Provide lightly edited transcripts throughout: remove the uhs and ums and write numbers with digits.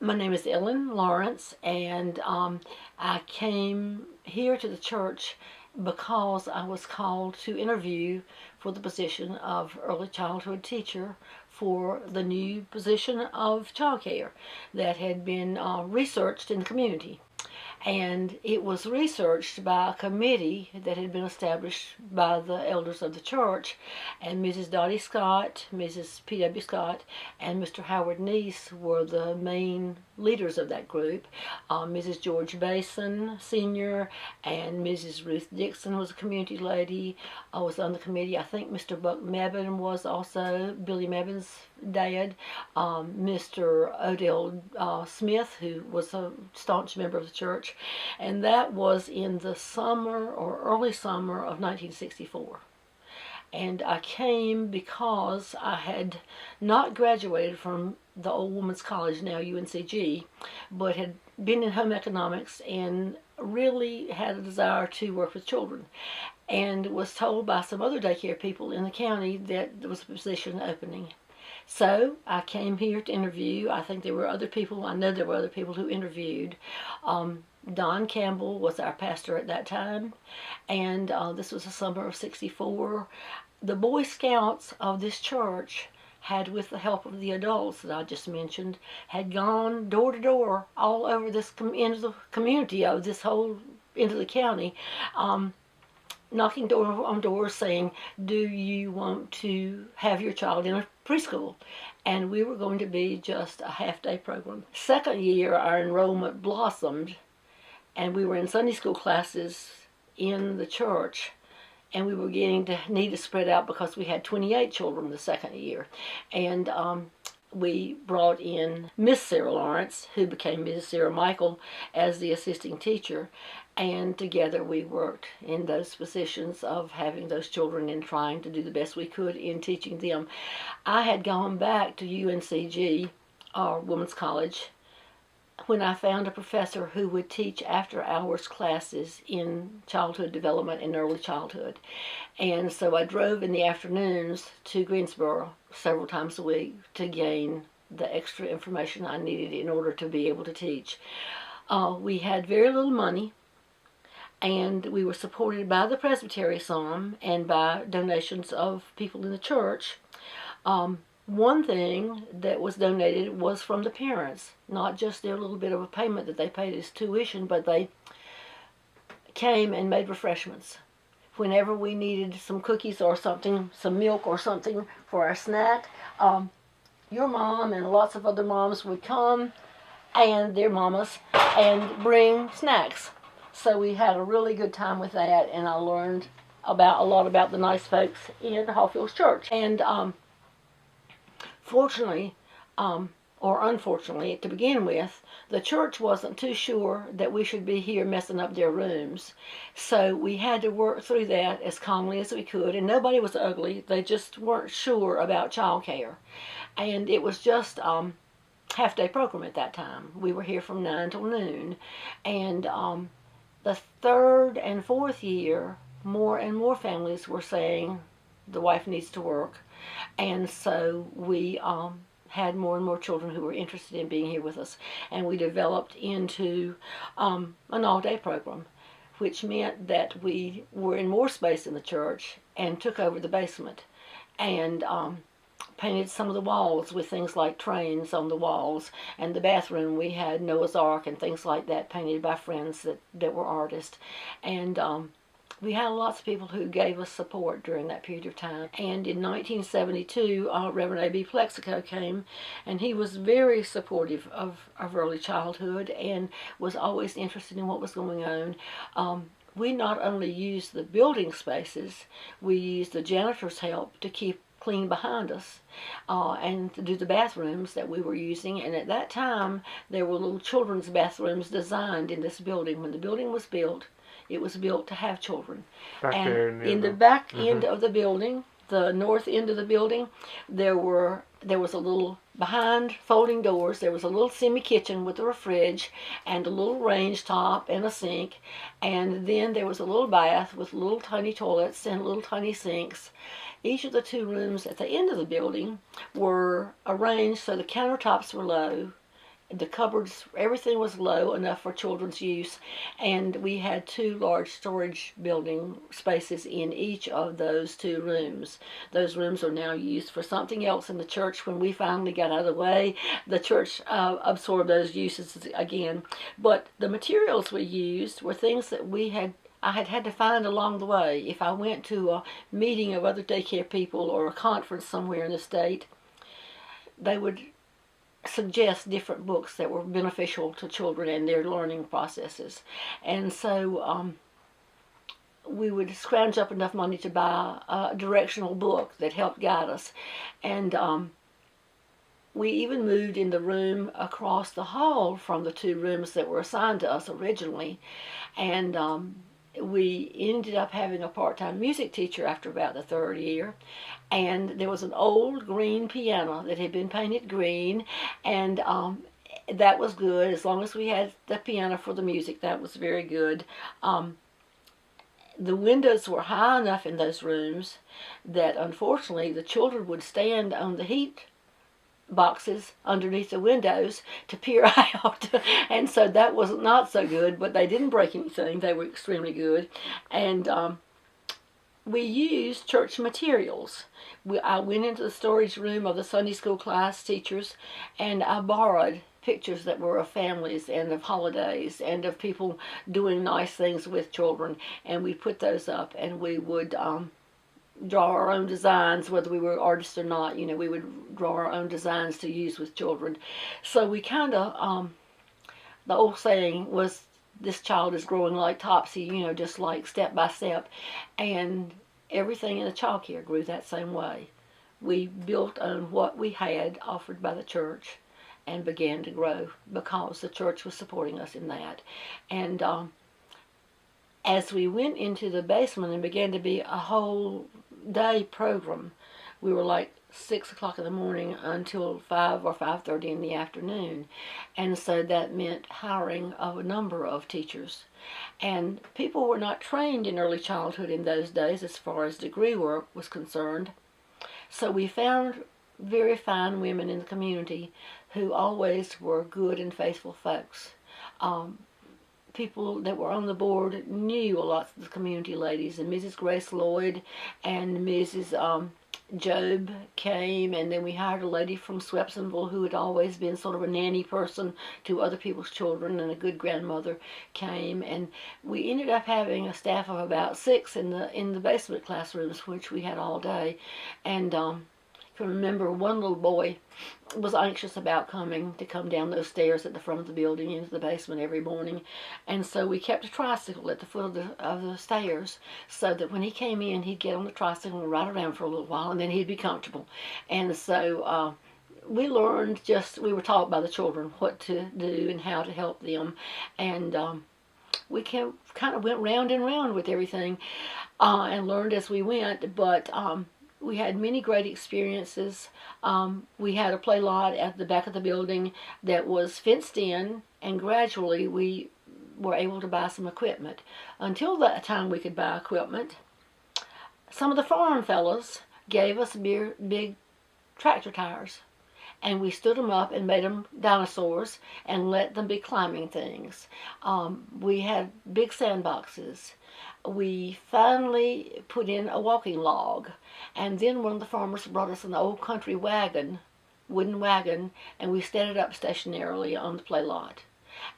My name is Ellen Lawrence, and I came here to the church because I was called to interview for the position of early childhood teacher for the new position of childcare that had been researched in the community. And it was researched by a committee that had been established by the elders of the church, and Mrs. Dottie Scott, Mrs. P.W. Scott, and Mr. Howard Neese were the main leaders of that group. Mrs. George Basin, Sr., and Mrs. Ruth Dixon was a community lady. I was on the committee. I think Mr. Buck Mebane was also, Billy Mebane's dad. Mr. Odell Smith, who was a staunch member of the church. And that was in the summer or early summer of 1964. And I came because I had not graduated from the old women's college, now UNCG, but had been in home economics and really had a desire to work with children, and was told by some other daycare people in the county that there was a position opening. So I came here to interview. I think there were other people, I know there were other people who interviewed. Don Campbell was our pastor at that time, and this was the summer of '64. The Boy Scouts of this church had, with the help of the adults that I just mentioned, had gone door to door all over this into the community of this whole into the county, knocking door on doors saying, do you want to have your child in a preschool? And we were going to be just a half-day program. Second year, our enrollment blossomed, and we were in Sunday school classes in the church, and we were getting to need to spread out because we had 28 children the second year. And we brought in Miss Sarah Lawrence, who became Mrs. Sarah Michael, as the assisting teacher, and together we worked in those positions of having those children and trying to do the best we could in teaching them. I had gone back to UNCG, or Women's College, when I found a professor who would teach after-hours classes in childhood development and early childhood. And so I drove in the afternoons to Greensboro several times a week to gain the extra information I needed in order to be able to teach. We had very little money, and we were supported by the Presbytery some and by donations of people in the church. One thing that was donated was from the parents, not just their little bit of a payment that they paid as tuition, but they came and made refreshments. Whenever we needed some cookies or something, some milk or something for our snack, your mom and lots of other moms would come, and their mamas, and bring snacks. So we had a really good time with that, and I learned a lot about the nice folks in Hawfields Church. And fortunately, or unfortunately to begin with, the church wasn't too sure that we should be here messing up their rooms. So we had to work through that as calmly as we could, and nobody was ugly. They just weren't sure about child care. And it was just half-day program at that time. We were here from 9 till noon. And the third and fourth year, more and more families were saying the wife needs to work. And so we had more and more children who were interested in being here with us. And we developed into an all-day program, which meant that we were in more space in the church and took over the basement and painted some of the walls with things like trains on the walls. And the bathroom, we had Noah's Ark and things like that painted by friends that were artists. And we had lots of people who gave us support during that period of time. And in 1972, Reverend A.B. Plexico came, and he was very supportive of early childhood and was always interested in what was going on. We not only used the building spaces, we used the janitor's help to keep clean behind us and to do the bathrooms that we were using. And at that time, there were little children's bathrooms designed in this building. When the building was built, it was built to have children. Back and there in the back end of the building, the north end of the building, there was a little, behind folding doors, there was a little semi-kitchen with a fridge and a little range top and a sink. And then there was a little bath with little tiny toilets and little tiny sinks. Each of the two rooms at the end of the building were arranged so the countertops were low the cupboards, everything was low enough for children's use, and we had 2 large storage building spaces in each of those 2 rooms. Those rooms are now used for something else in the church. When we finally got out of the way, the church absorbed those uses again. But the materials we used were things that I had to find along the way. If I went to a meeting of other daycare people or a conference somewhere in the state, they would suggest different books that were beneficial to children and their learning processes. And so we would scrounge up enough money to buy a directional book that helped guide us. And we even moved in the room across the hall from the 2 rooms that were assigned to us originally. And we ended up having a part-time music teacher after about the 3rd year, and there was an old green piano that had been painted green, and that was good. As long as we had the piano for the music, that was very good. The windows were high enough in those rooms that unfortunately the children would stand on the heat boxes underneath the windows to peer out, and so that was not so good, but they didn't break anything. They were extremely good. And we used church materials. I went into the storage room of the Sunday school class teachers, and I borrowed pictures that were of families and of holidays and of people doing nice things with children, and we put those up, and we would draw our own designs, whether we were artists or not. We would draw our own designs to use with children. So we kind of, the old saying was, this child is growing like Topsy, just like step by step. And everything in the childcare grew that same way. We built on what we had offered by the church and began to grow because the church was supporting us in that. And as we went into the basement and began to be a whole day program, we were like 6 o'clock in the morning until 5 or 5:30 in the afternoon. And so that meant hiring of a number of teachers. And people were not trained in early childhood in those days as far as degree work was concerned. So we found very fine women in the community who always were good and faithful folks. People that were on the board knew a lot of the community ladies, and Mrs. Grace Lloyd and Mrs. Job came, and then we hired a lady from Swepsonville who had always been sort of a nanny person to other people's children, and a good grandmother came, and we ended up having a staff of about 6 in the basement classrooms, which we had all day. And I can remember one little boy was anxious about come down those stairs at the front of the building into the basement every morning, and so we kept a tricycle at the foot of the stairs so that when he came in, he'd get on the tricycle and ride around for a little while, and then he'd be comfortable. And so we were taught by the children what to do and how to help them, and we kind of went round and round with everything and learned as we went. But we had many great experiences. We had a play lot at the back of the building that was fenced in, and gradually we were able to buy some equipment. Until that time we could buy equipment, some of the farm fellows gave us big tractor tires, and we stood them up and made them dinosaurs and let them be climbing things. We had big sandboxes. We finally put in a walking log, and then one of the farmers brought us an old country wagon, wooden wagon, and we set it up stationarily on the play lot.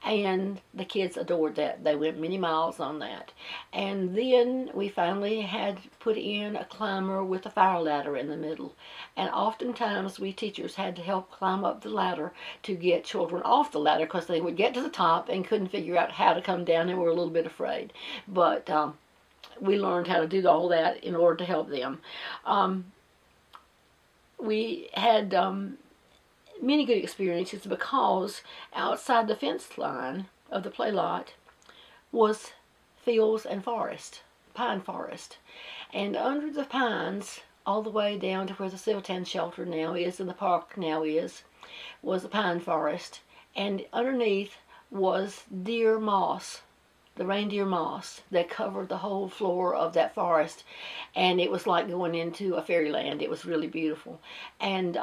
And the kids adored that. They went many miles on that. And then we finally had put in a climber with a fire ladder in the middle. And oftentimes we teachers had to help climb up the ladder to get children off the ladder, because they would get to the top and couldn't figure out how to come down and were a little bit afraid. But we learned how to do all that in order to help them. We had many good experiences because outside the fence line of the play lot was fields and forest, pine forest. And under the pines, all the way down to where the Civitan shelter now is and the park now is, was a pine forest. And underneath was deer moss, the reindeer moss that covered the whole floor of that forest. And it was like going into a fairyland. It was really beautiful. And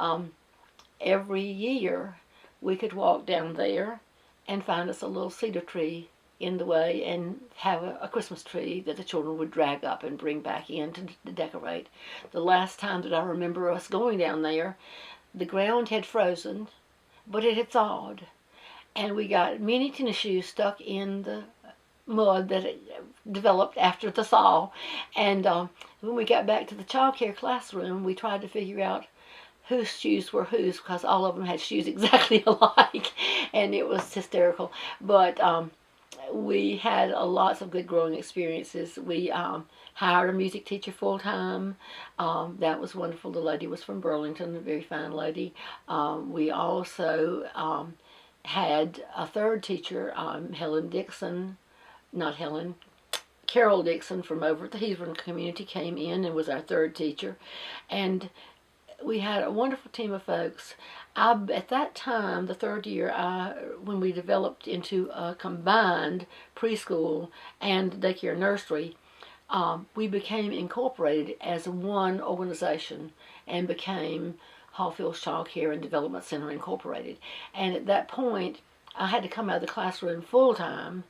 every year we could walk down there and find us a little cedar tree in the way and have a Christmas tree that the children would drag up and bring back in to decorate. The last time that I remember us going down there, the ground had frozen, but it had thawed, and we got many tennis shoes stuck in the mud that it developed after the thaw. And when we got back to the child care classroom, we tried to figure out whose shoes were whose, because all of them had shoes exactly alike, and it was hysterical. But we had lots of good growing experiences. We hired a music teacher full-time. That was wonderful. The lady was from Burlington, a very fine lady. We also had a third teacher, Carol Dixon from over at the Hebron community came in and was our third teacher. And we had a wonderful team of folks. At that time, the third year, when we developed into a combined preschool and daycare nursery, we became incorporated as one organization and became Hawfields Childcare and Development Center Incorporated. And at that point, I had to come out of the classroom full-time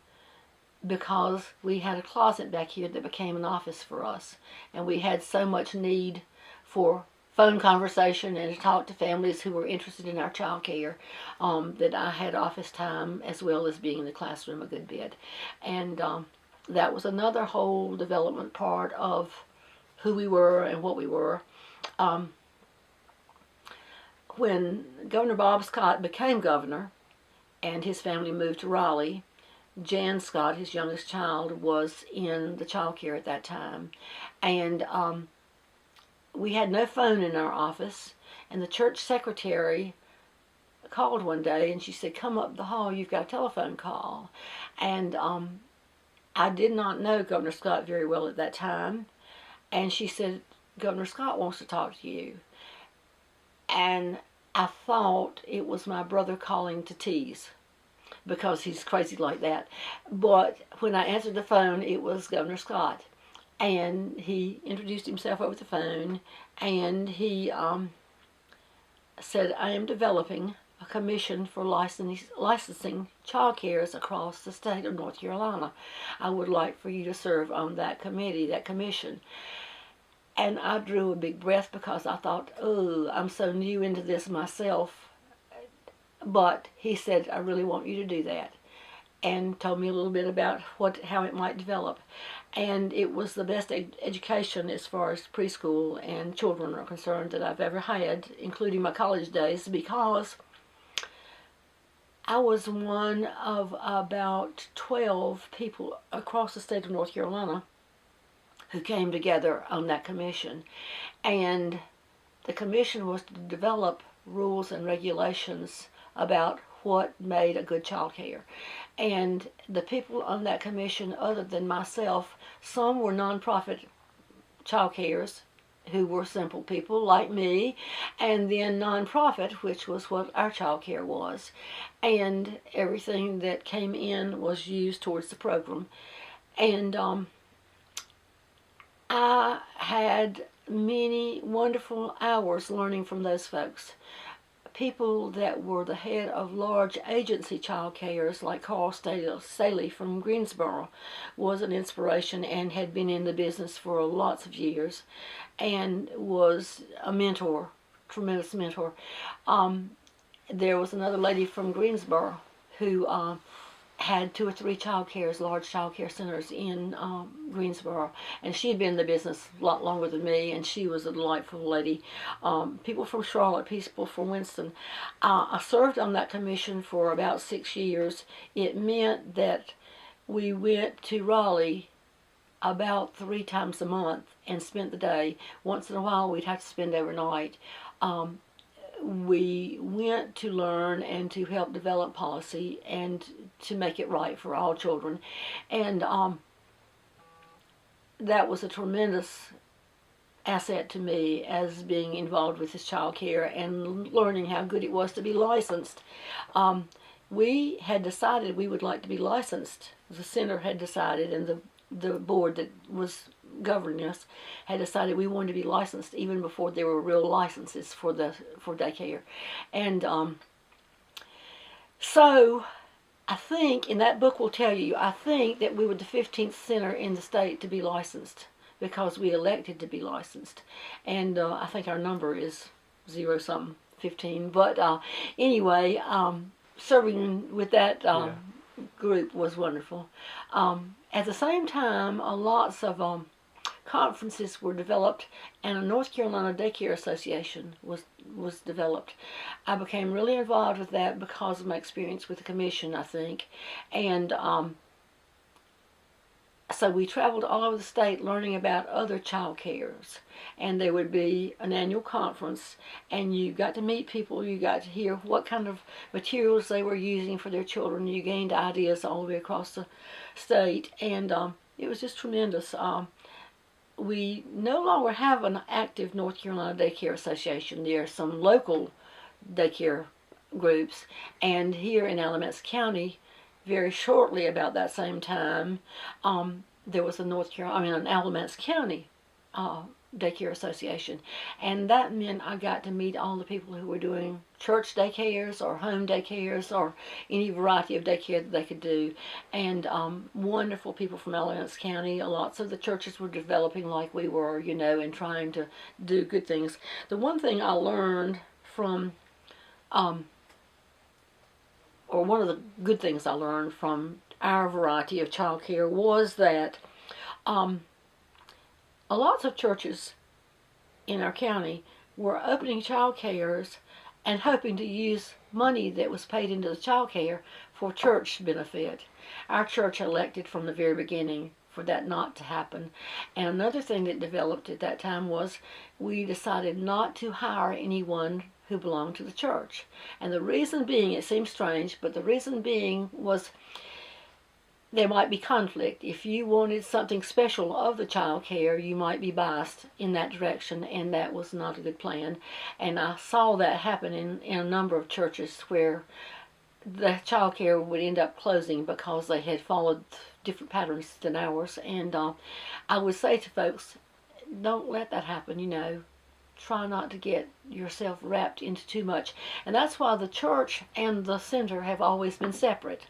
because we had a closet back here that became an office for us. And we had so much need for phone conversation and to talk to families who were interested in our child care, that I had office time as well as being in the classroom a good bit. And that was another whole development part of who we were and what we were. When Governor Bob Scott became governor and his family moved to Raleigh, Jan Scott, his youngest child, was in the child care at that time. And we had no phone in our office, and the church secretary called one day and she said, "Come up the hall, you've got a telephone call." And I did not know Governor Scott very well at that time, and she said, "Governor Scott wants to talk to you." And I thought it was my brother calling to tease, because he's crazy like that. But when I answered the phone, it was Governor Scott. And he introduced himself over the phone, and he said, "I am developing a commission for licensing child cares across the state of North Carolina. I would like for you to serve on that committee, that commission." And I drew a big breath because I thought, oh, I'm so new into this myself. But he said, "I really want you to do that," and told me a little bit about how it might develop. And it was the best education as far as preschool and children are concerned that I've ever had, including my college days, because I was one of about 12 people across the state of North Carolina who came together on that commission. And the commission was to develop rules and regulations about what made a good child care. And the people on that commission, other than myself, some were nonprofit child cares who were simple people like me, and then nonprofit, which was what our child care was. And everything that came in was used towards the program. And I had many wonderful hours learning from those folks. People that were the head of large agency child cares, like Carl Staley from Greensboro, was an inspiration and had been in the business for lots of years and was a mentor, tremendous mentor. There was another lady from Greensboro who had 2 or 3 child cares, large child care centers in Greensboro, and she had been in the business a lot longer than me, and she was a delightful lady. People from Charlotte, people from Winston. I served on that commission for about 6 years. It meant that we went to Raleigh about 3 times a month and spent the day. Once in a while we'd have to spend overnight. We went to learn and to help develop policy and to make it right for all children. And that was a tremendous asset to me as being involved with this child care and learning how good it was to be licensed. We had decided we would like to be licensed. The center had decided, and the board that was governing us had decided we wanted to be licensed even before there were real licenses for daycare. And So I think, and that book will tell you, I think that we were the 15th center in the state to be licensed because we elected to be licensed. And I think our number is 0 something, 15. But anyway, serving with that group was wonderful. At the same time, lots of conferences were developed, and a North Carolina Daycare Association was developed. I became really involved with that because of my experience with the commission, I think, and so we traveled all over the state learning about other child cares, and there would be an annual conference, and you got to meet people, you got to hear what kind of materials they were using for their children, you gained ideas all the way across the state, and it was just tremendous. We no longer have an active North Carolina Daycare Association. There are some local daycare groups, and here in Alamance County, very shortly about that same time, there was an Alamance County Daycare Association, and that meant I got to meet all the people who were doing church daycares or home daycares or any variety of daycare that they could do, and wonderful people from Alamance County. Lots of the churches were developing like we were, and trying to do good things. The one thing I learned from or one of the good things I learned from our variety of child care was that lots of churches in our county were opening child cares and hoping to use money that was paid into the child care for church benefit. Our church elected from the very beginning for that not to happen. And another thing that developed at that time was we decided not to hire anyone who belonged to the church. And the reason being, it seems strange, but the reason being was there might be conflict. If you wanted something special of the child care, you might be biased in that direction, and that was not a good plan. And I saw that happen in a number of churches where the child care would end up closing because they had followed different patterns than ours. And I would say to folks, don't let that happen, try not to get yourself wrapped into too much. And that's why the church and the center have always been separate.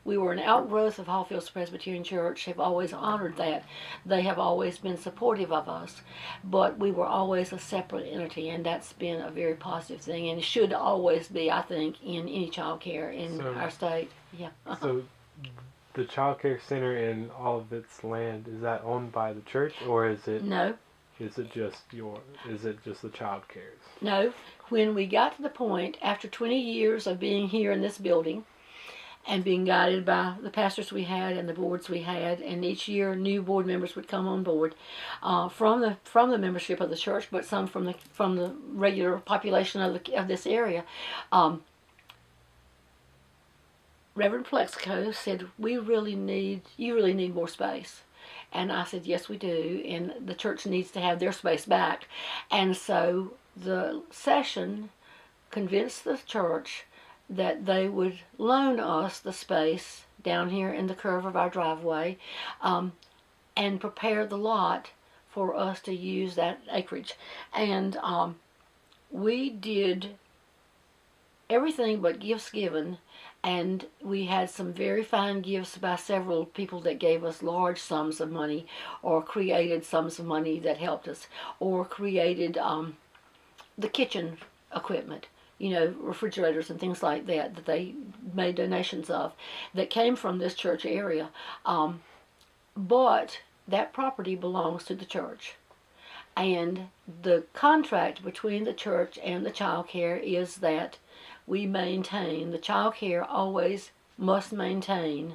We were an outgrowth of Hawfields Presbyterian Church, have always honored that. They have always been supportive of us, but we were always a separate entity, and that's been a very positive thing, and it should always be, I think, in any child care in our state. Yeah. So the Child Care Center and all of its land, is that owned by the church, or is it? No. Is it just the child cares? No. When we got to the point, after 20 years of being here in this building, and being guided by the pastors we had and the boards we had, and each year new board members would come on board from the membership of the church, but some from the regular population of this area. Reverend Plexico said, you really need more space. And I said, yes, we do, and the church needs to have their space back. And so the session convinced the church that they would loan us the space down here in the curve of our driveway and prepare the lot for us to use that acreage. And we did everything but gifts given, and we had some very fine gifts by several people that gave us large sums of money, or created sums of money that helped us, or created the kitchen equipment, refrigerators and things like that they made donations of, that came from this church area. But that property belongs to the church. And the contract between the church and the child care is that we maintain, the child care always must maintain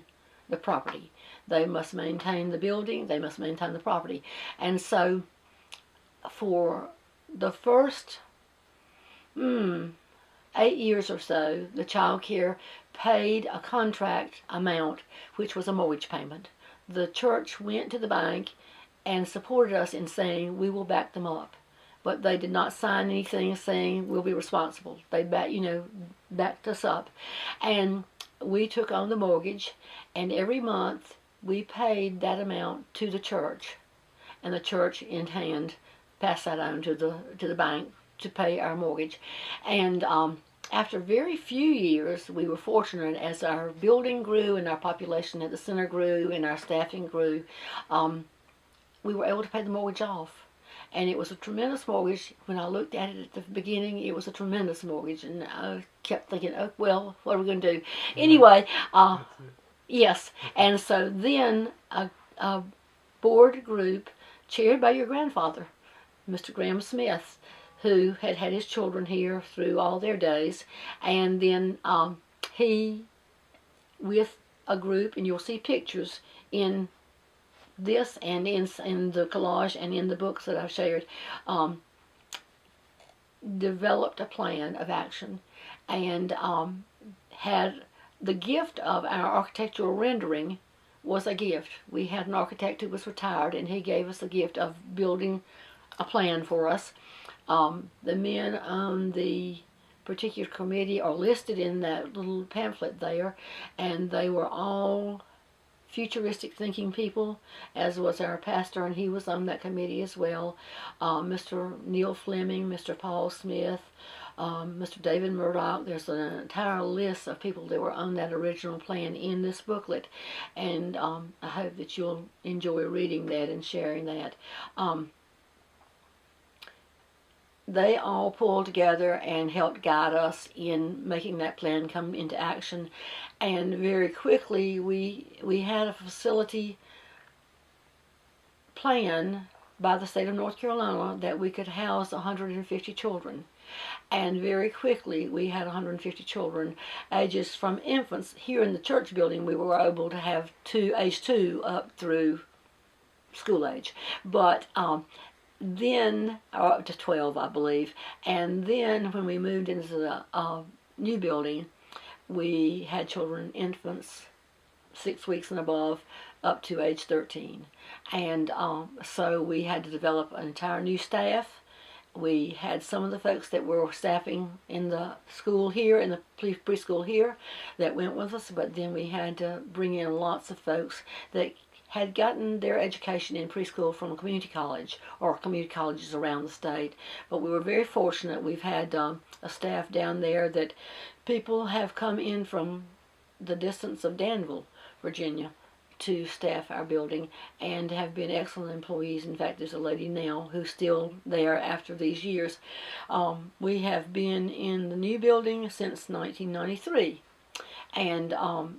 the property. They must maintain the building, they must maintain the property. And so for the first 8 years or so, the child care paid a contract amount, which was a mortgage payment. The church went to the bank and supported us in saying, we will back them up. But they did not sign anything saying we'll be responsible. They backed us up. And we took on the mortgage, and every month we paid that amount to the church. And the church in hand passed that on to the bank to pay our mortgage. And after very few years, we were fortunate as our building grew and our population at the center grew and our staffing grew, we were able to pay the mortgage off. And it was a tremendous mortgage. When I looked at it at the beginning, it was a tremendous mortgage. And I kept thinking, oh, well, what are we going to do? Anyway, yes. And so then a board group chaired by your grandfather, Mr. Graham Smith, who had had his children here through all their days. And then he, with a group, and you'll see pictures in this and in the collage and in the books that I've shared, developed a plan of action and had the gift of our architectural rendering was a gift. We had an architect who was retired, and he gave us the gift of building a plan for us. The men on the particular committee are listed in that little pamphlet there, and they were all futuristic thinking people, as was our pastor, and he was on that committee as well. Mr. Neil Fleming, Mr. Paul Smith, Mr. David Murdoch. There's an entire list of people that were on that original plan in this booklet, and I hope that you'll enjoy reading that and sharing that. They all pulled together and helped guide us in making that plan come into action. And very quickly we had a facility plan by the state of North Carolina that we could house 150 children. And very quickly we had 150 children, ages from infants. Here in the church building we were able to have age 2 up through school age. But then, or up to 12, I believe. And then when we moved into the new building, we had children, infants, 6 weeks and above, up to age 13. And so we had to develop an entire new staff. We had some of the folks that were staffing in the school here, in the preschool here, that went with us, but then we had to bring in lots of folks that had gotten their education in preschool from a community college or community colleges around the state. But we were very fortunate. We've had a staff down there that people have come in from the distance of Danville, Virginia, to staff our building and have been excellent employees. In fact, there's a lady now who's still there after these years. We have been in the new building since 1993. And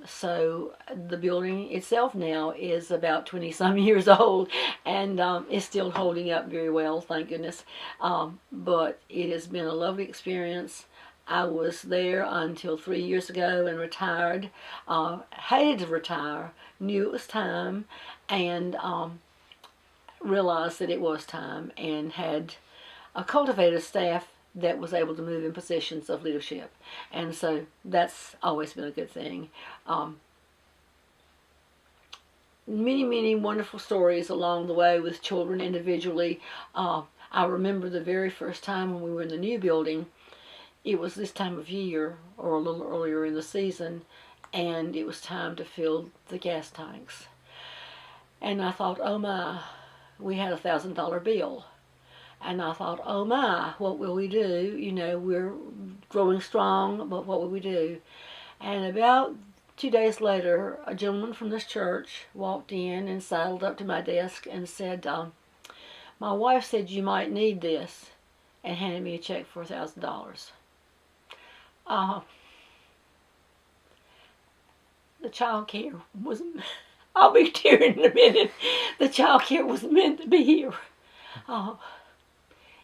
so the building itself now is about 20-some years old and is still holding up very well, thank goodness. But it has been a lovely experience. I was there until 3 years ago and retired. Hated to retire, knew it was time, and realized that it was time, and had cultivated a staff that was able to move in positions of leadership. And so that's always been a good thing. Many wonderful stories along the way with children individually. I remember the very first time when we were in the new building. It was this time of year, or a little earlier in the season, and it was time to fill the gas tanks. And I thought, oh my, we had $1,000 bill. And I thought, oh my, what will we do? You know, we're growing strong, but what will we do? And about 2 days later, a gentleman from this church walked in and sidled up to my desk and said, my wife said you might need this, and handed me a check for $1,000. The child care was, I'll be tearing in a minute, the child care was meant to be here.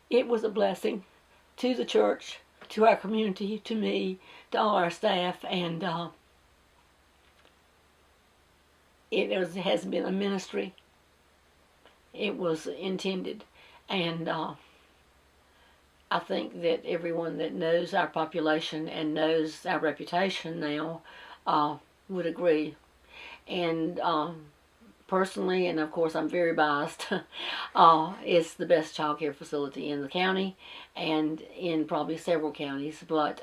It was a blessing to the church, to our community, to me, to all our staff, and it has been a ministry. It was intended, and I think that everyone that knows our population and knows our reputation now would agree. And personally, and of course I'm very biased, it's the best child care facility in the county and in probably several counties. But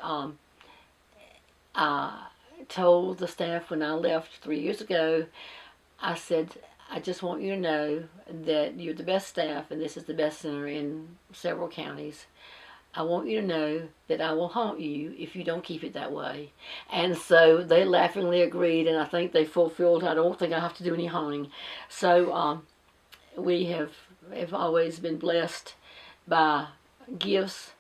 I told the staff when I left 3 years ago, I said, I just want you to know that you're the best staff and this is the best center in several counties. I want you to know that I will haunt you if you don't keep it that way. And so they laughingly agreed, and I think they fulfilled. I don't think I have to do any haunting. So we have always been blessed by gifts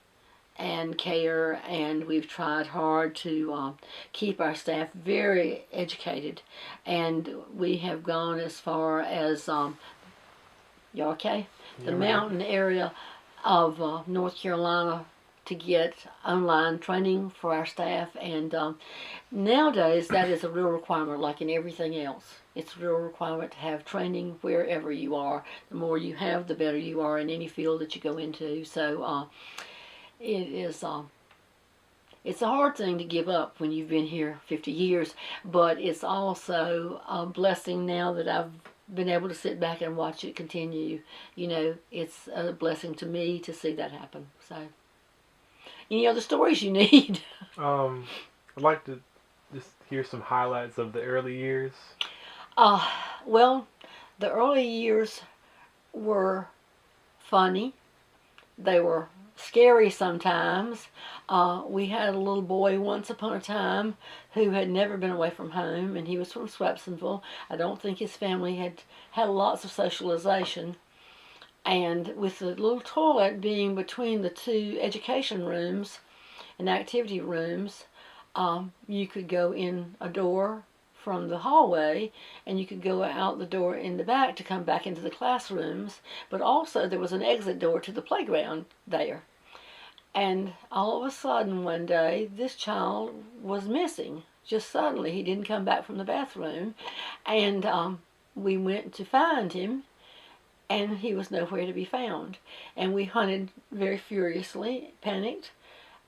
and care, and we've tried hard to keep our staff very educated. And we have gone as far as you okay? The mountain area of North Carolina to get online training for our staff, and nowadays that is a real requirement, like in everything else. It's a real requirement to have training wherever you are. The more you have, the better you are in any field that you go into. So it is it's a hard thing to give up when you've been here 50 years, but it's also a blessing now that I've been able to sit back and watch it continue. You know, it's a blessing to me to see that happen. So, any other stories you need? I'd like to just hear some highlights of the early years. Well, the early years were funny. They were scary sometimes. We had a little boy once upon a time who had never been away from home, and he was from Swepsonville. I don't think his family had lots of socialization. And with the little toilet being between the two education rooms and activity rooms, you could go in a door from the hallway, and you could go out the door in the back to come back into the classrooms, but also there was an exit door to the playground there. And all of a sudden one day, this child was missing. Just suddenly, he didn't come back from the bathroom, and we went to find him, and he was nowhere to be found. And we hunted very furiously, panicked,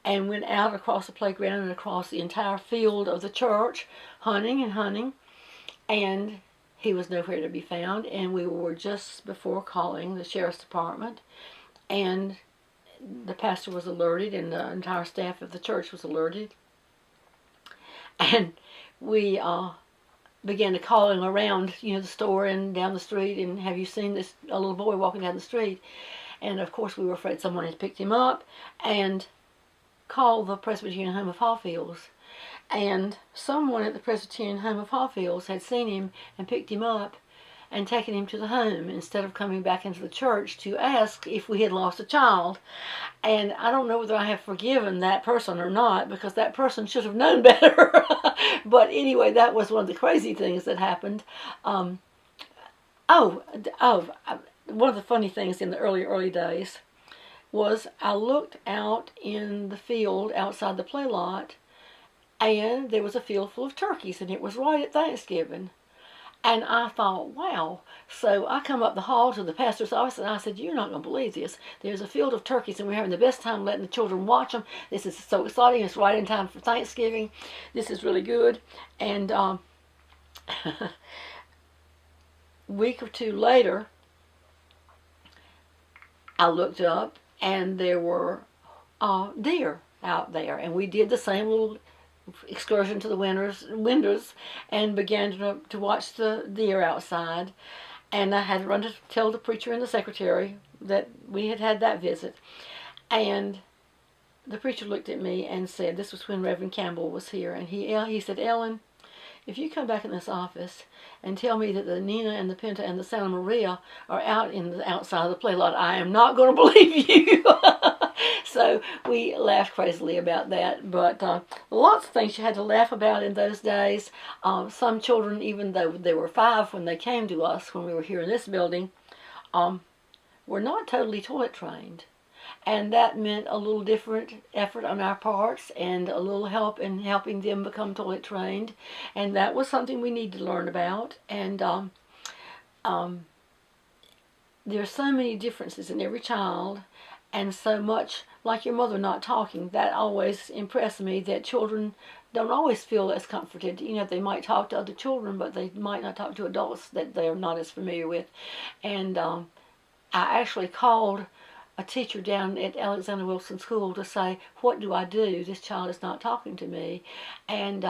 and went out across the playground and across the entire field of the church, hunting and hunting, and he was nowhere to be found. And we were just before calling the sheriff's department, and the pastor was alerted, and the entire staff of the church was alerted. And we began to calling around, the store and down the street, and have you seen this, a little boy walking down the street? And of course we were afraid someone had picked him up, and called the Presbyterian Home of Hawfields. And someone at the Presbyterian Home of Hawfields had seen him and picked him up and taken him to the home instead of coming back into the church to ask if we had lost a child. And I don't know whether I have forgiven that person or not, because that person should have known better. But anyway, that was one of the crazy things that happened. One of the funny things in the early days was I looked out in the field outside the play lot, and there was a field full of turkeys, and it was right at Thanksgiving. And I thought, wow. So I come up the hall to the pastor's office, and I said, you're not going to believe this. There's a field of turkeys, and we're having the best time letting the children watch them. This is so exciting. It's right in time for Thanksgiving. This is really good. And a week or two later, I looked up, and there were deer out there. And we did the same little excursion to the windows and began to watch the deer outside. And I had to run to tell the preacher and the secretary that we had that visit. And the preacher looked at me and said, this was when Reverend Campbell was here, and he said, Ellen, if you come back in this office and tell me that the Nina and the Pinta and the Santa Maria are out in the outside of the play lot, I am not going to believe you. So we laughed crazily about that. But lots of things you had to laugh about in those days. Some children, even though they were 5 when they came to us, when we were here in this building, were not totally toilet trained. And that meant a little different effort on our parts and a little help in helping them become toilet trained. And that was something we need to learn about. And there's so many differences in every child, and so much, like your mother not talking, that always impressed me, that children don't always feel as comforted. They might talk to other children, but they might not talk to adults that they're not as familiar with. And I actually called a teacher down at Alexander Wilson School to say, what do I do? This child is not talking to me. And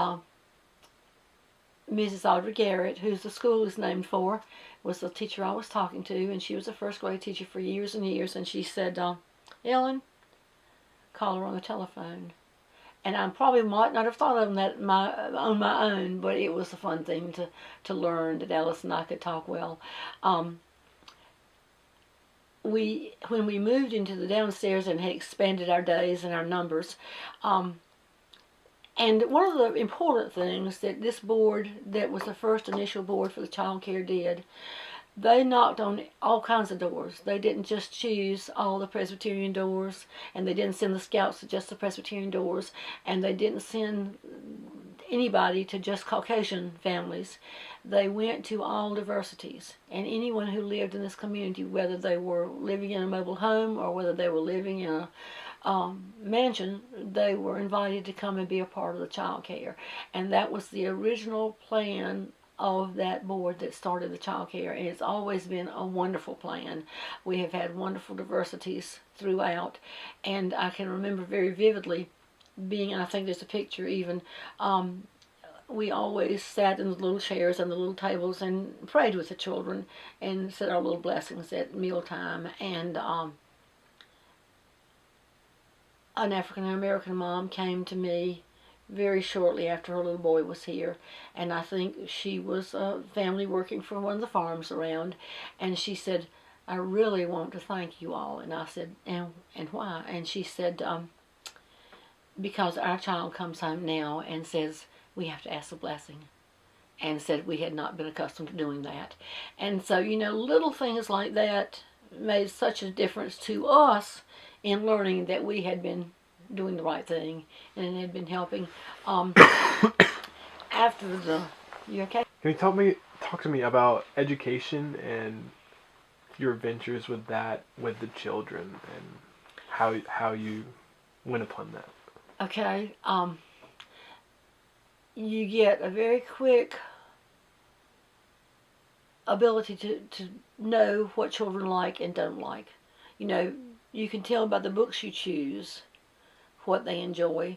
Mrs. Audrey Garrett, who the school is named for, was the teacher I was talking to, and she was a first grade teacher for years and years, and she said, Ellen, call her on the telephone. And I probably might not have thought of that on my own, but it was a fun thing to learn that Alice and I could talk well. When we moved into the downstairs and had expanded our days and our numbers, and one of the important things that this board, that was the first initial board for the child care, did, they knocked on all kinds of doors. They didn't just choose all the Presbyterian doors, and they didn't send the scouts to just the Presbyterian doors, and they didn't send anybody to just Caucasian families. They went to all diversities, and anyone who lived in this community, whether they were living in a mobile home or whether they were living in a mansion, they were invited to come and be a part of the child care. And that was the original plan of that board that started the child care, and it's always been a wonderful plan. We have had wonderful diversities throughout, and I can remember very vividly being, and I think there's a picture even, we always sat in the little chairs and the little tables and prayed with the children and said our little blessings at mealtime. And an African American mom came to me very shortly after her little boy was here, and I think she was a family working for one of the farms around, and she said, "I really want to thank you all." And I said, and why? And she said, because our child comes home now and says we have to ask a blessing, and said we had not been accustomed to doing that. And so, you know, little things like that made such a difference to us in learning that we had been doing the right thing and had been helping. After the, you okay? Can you talk to me about education and your ventures with that, with the children, and how you went upon that? Okay. You get a very quick ability to know what children like and don't like. You know, you can tell by the books you choose what they enjoy,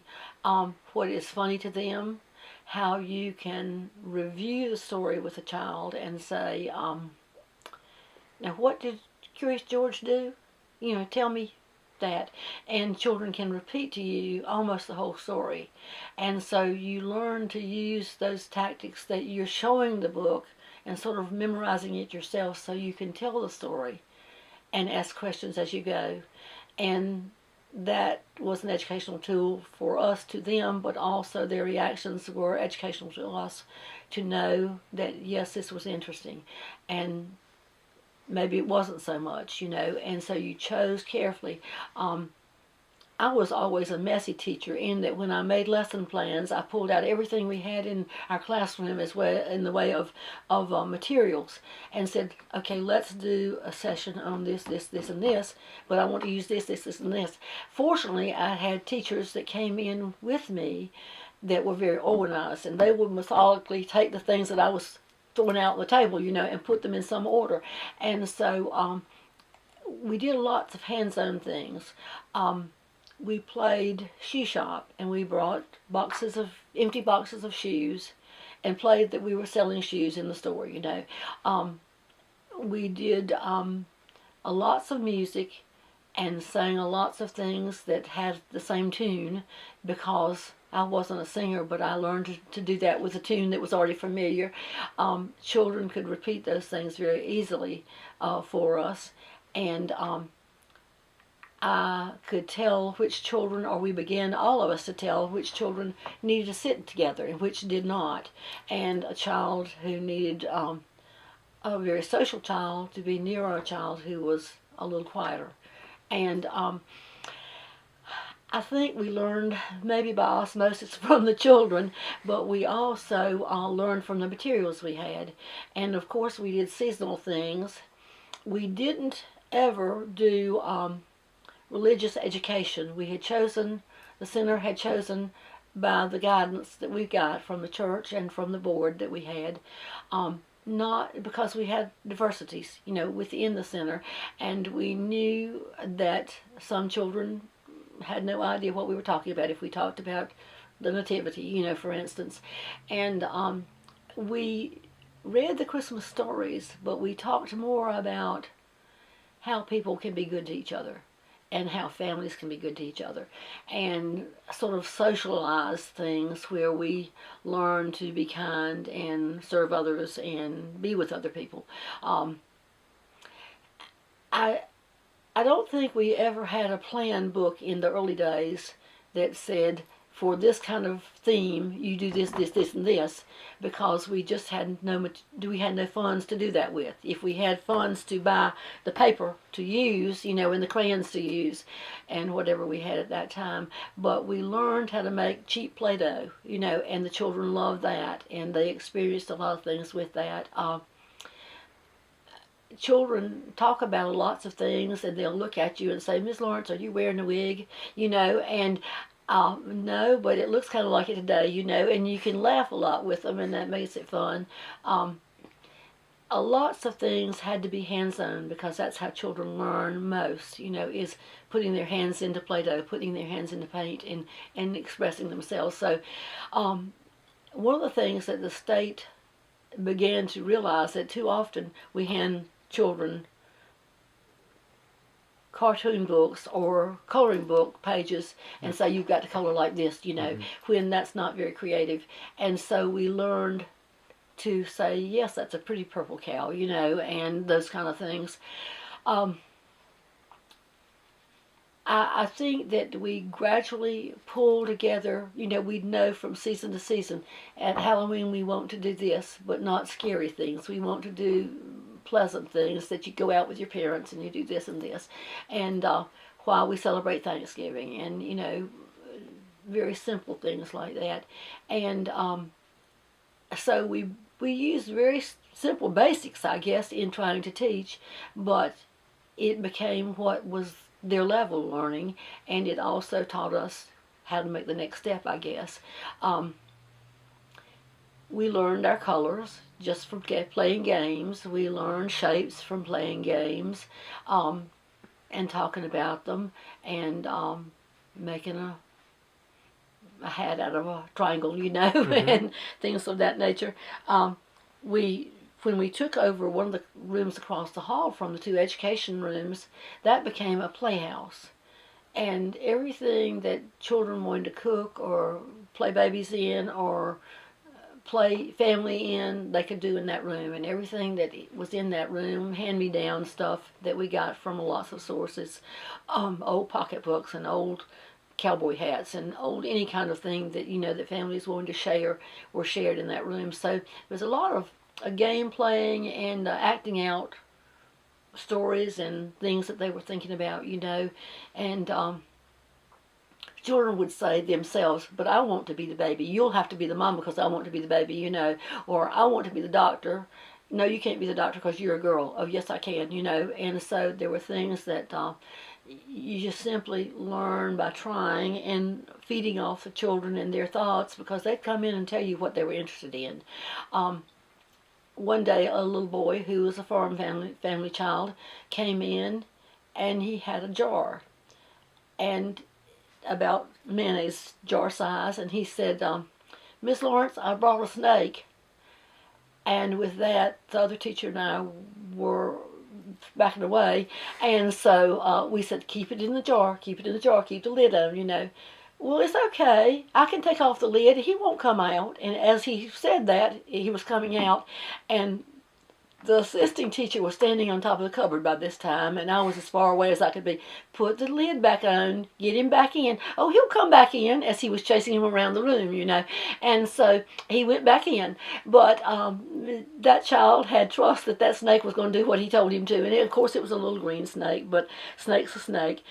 what is funny to them, how you can review the story with a child and say, now what did Curious George do? You know, tell me that. And children can repeat to you almost the whole story. And so you learn to use those tactics that you're showing the book and sort of memorizing it yourself so you can tell the story and ask questions as you go. And that was an educational tool for us to them, but also their reactions were educational to us to know that, yes, this was interesting. And maybe it wasn't so much, you know, and so you chose carefully. I was always a messy teacher in that when I made lesson plans, I pulled out everything we had in our classroom as well in the way of materials and said, okay, let's do a session on this, and this, but I want to use this, and this. Fortunately, I had teachers that came in with me that were very organized, and they would methodically take the things that I was throwing out on the table, you know, and put them in some order. And so we did lots of hands-on things. We played shoe shop, and we brought empty boxes of shoes and played that we were selling shoes in the store, you know. We did lots of music and sang lots of things that had the same tune, because I wasn't a singer, but I learned to do that with a tune that was already familiar. Children could repeat those things very easily for us, and I could tell which children, or we began all of us to tell which children needed to sit together and which did not. And a child who needed, a very social child, to be near a child who was a little quieter. And I think we learned maybe by osmosis from the children, but we also learned from the materials we had. And of course we did seasonal things. We didn't ever do religious education. We had chosen, the center had chosen by the guidance that we got from the church and from the board that we had, not because we had diversities, you know, within the center, and we knew that some children had no idea what we were talking about if we talked about the nativity, you know, for instance. And we read the Christmas stories, but we talked more about how people can be good to each other and how families can be good to each other, and sort of socialize things where we learn to be kind and serve others and be with other people. I I don't think we ever had a plan book in the early days that said, for this kind of theme, you do this, this, this, and this, because we just had we had no funds to do that with. If we had funds to buy the paper to use, and the crayons to use, and whatever we had at that time, but we learned how to make cheap Play-Doh, and the children loved that, and they experienced a lot of things with that. Children talk about lots of things, and they'll look at you and say, "Miss Lawrence, are you wearing a wig?" And no, but it looks kind of like it today, and you can laugh a lot with them, and that makes it fun. Lots of things had to be hands-on, because that's how children learn most, is putting their hands into Play-Doh, putting their hands into paint, and expressing themselves. So one of the things that the state began to realize, that too often we hand children cartoon books or coloring book pages and say, "You've got to color like this," when that's not very creative. And so we learned to say, "Yes, that's a pretty purple cow," and those kind of things. I think that we gradually pull together, we'd know from season to season. At Halloween we want to do this, but not scary things. We want to do pleasant things, that you go out with your parents and you do this and this. And while we celebrate Thanksgiving, and, very simple things like that. And so we use very simple basics, I guess, in trying to teach, but it became what was their level of learning, and it also taught us how to make the next step, I guess. We learned our colors just from playing games. We learned shapes from playing games, and talking about them, and making a hat out of a triangle, and things of that nature. When we took over one of the rooms across the hall from the two education rooms, that became a playhouse. And everything that children wanted to cook or play babies in or play family in, they could do in that room. And everything that was in that room, hand-me-down stuff that we got from lots of sources, old pocketbooks and old cowboy hats and old any kind of thing that, that families wanted to share, were shared in that room. So there's a lot of game playing and acting out stories and things that they were thinking about, and children would say themselves, "But I want to be the baby. You'll have to be the mom because I want to be the baby," or "I want to be the doctor." "No, you can't be the doctor because you're a girl." "Oh, yes, I can," and so there were things that you just simply learn by trying and feeding off the children and their thoughts, because they'd come in and tell you what they were interested in. One day, a little boy who was a farm family child came in, and he had a jar, and about mayonnaise jar size, and he said, "Miss Lawrence, I brought a snake." And with that, the other teacher and I were backing away, and so we said, "Keep it in the jar, keep it in the jar, keep the lid on, "Well, it's okay. I can take off the lid. He won't come out." And as he said that, he was coming out, and the assisting teacher was standing on top of the cupboard by this time, and I was as far away as I could be. "Put the lid back on, get him back in." "Oh, he'll come back in," as he was chasing him around the room, And so he went back in. But that child had trust that that snake was going to do what he told him to. And of course it was a little green snake, but snake's a snake.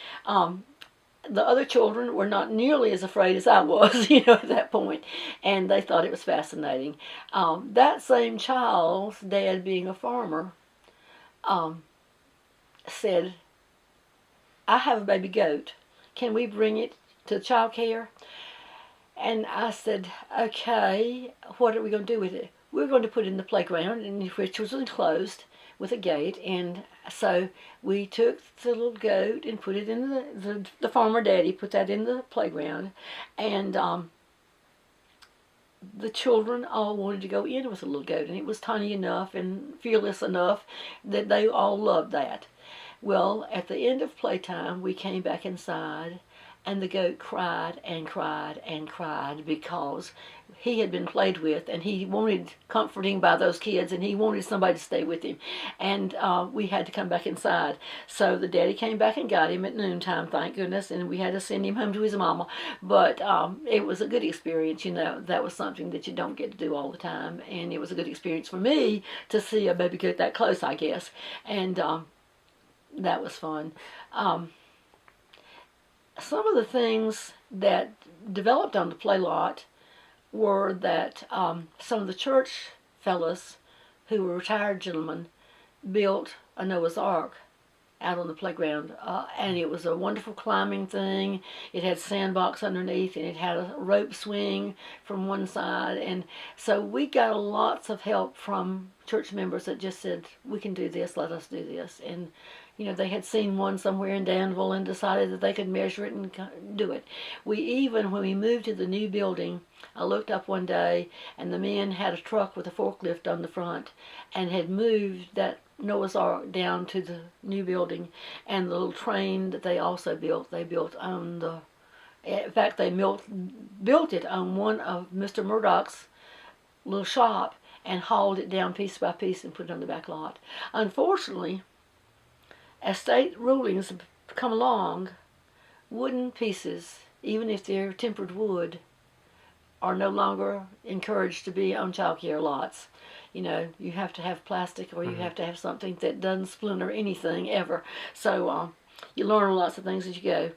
The other children were not nearly as afraid as I was, at that point, and they thought it was fascinating. That same child's dad, being a farmer, said, "I have a baby goat. Can we bring it to child care?" And I said, "Okay, what are we going to do with it?" "We're going to put it in the playground," which was enclosed with a gate, and so we took the little goat and put it in the farmer daddy put that in the playground, and the children all wanted to go in with the little goat, and it was tiny enough and fearless enough that they all loved that. Well, at the end of playtime, we came back inside, and the goat cried and cried and cried because he had been played with, and he wanted comforting by those kids, and he wanted somebody to stay with him. And we had to come back inside. So the daddy came back and got him at noontime, thank goodness, and we had to send him home to his mama. But it was a good experience, you know. That was something that you don't get to do all the time, and it was a good experience for me to see a baby goat that close, I guess. And that was fun. Some of the things that developed on the play lot were that some of the church fellas who were retired gentlemen built a Noah's Ark out on the playground, and it was a wonderful climbing thing. It had sandbox underneath, and it had a rope swing from one side, and so we got lots of help from church members that just said, we can do this, let us do this. And you know, they had seen one somewhere in Danville and decided that they could measure it and do it. We even, when we moved to the new building, I looked up one day, and the men had a truck with a forklift on the front and had moved that Noah's Ark down to the new building, and the little train that they also built, they built on the, in fact, they built it on one of Mr. Murdoch's little shop and hauled it down piece by piece and put it on the back lot. Unfortunately, as state rulings have come along, wooden pieces, even if they're tempered wood, are no longer encouraged to be on child care lots. You know, you have to have plastic, or you have to have something that doesn't splinter anything ever. So you learn lots of things as you go.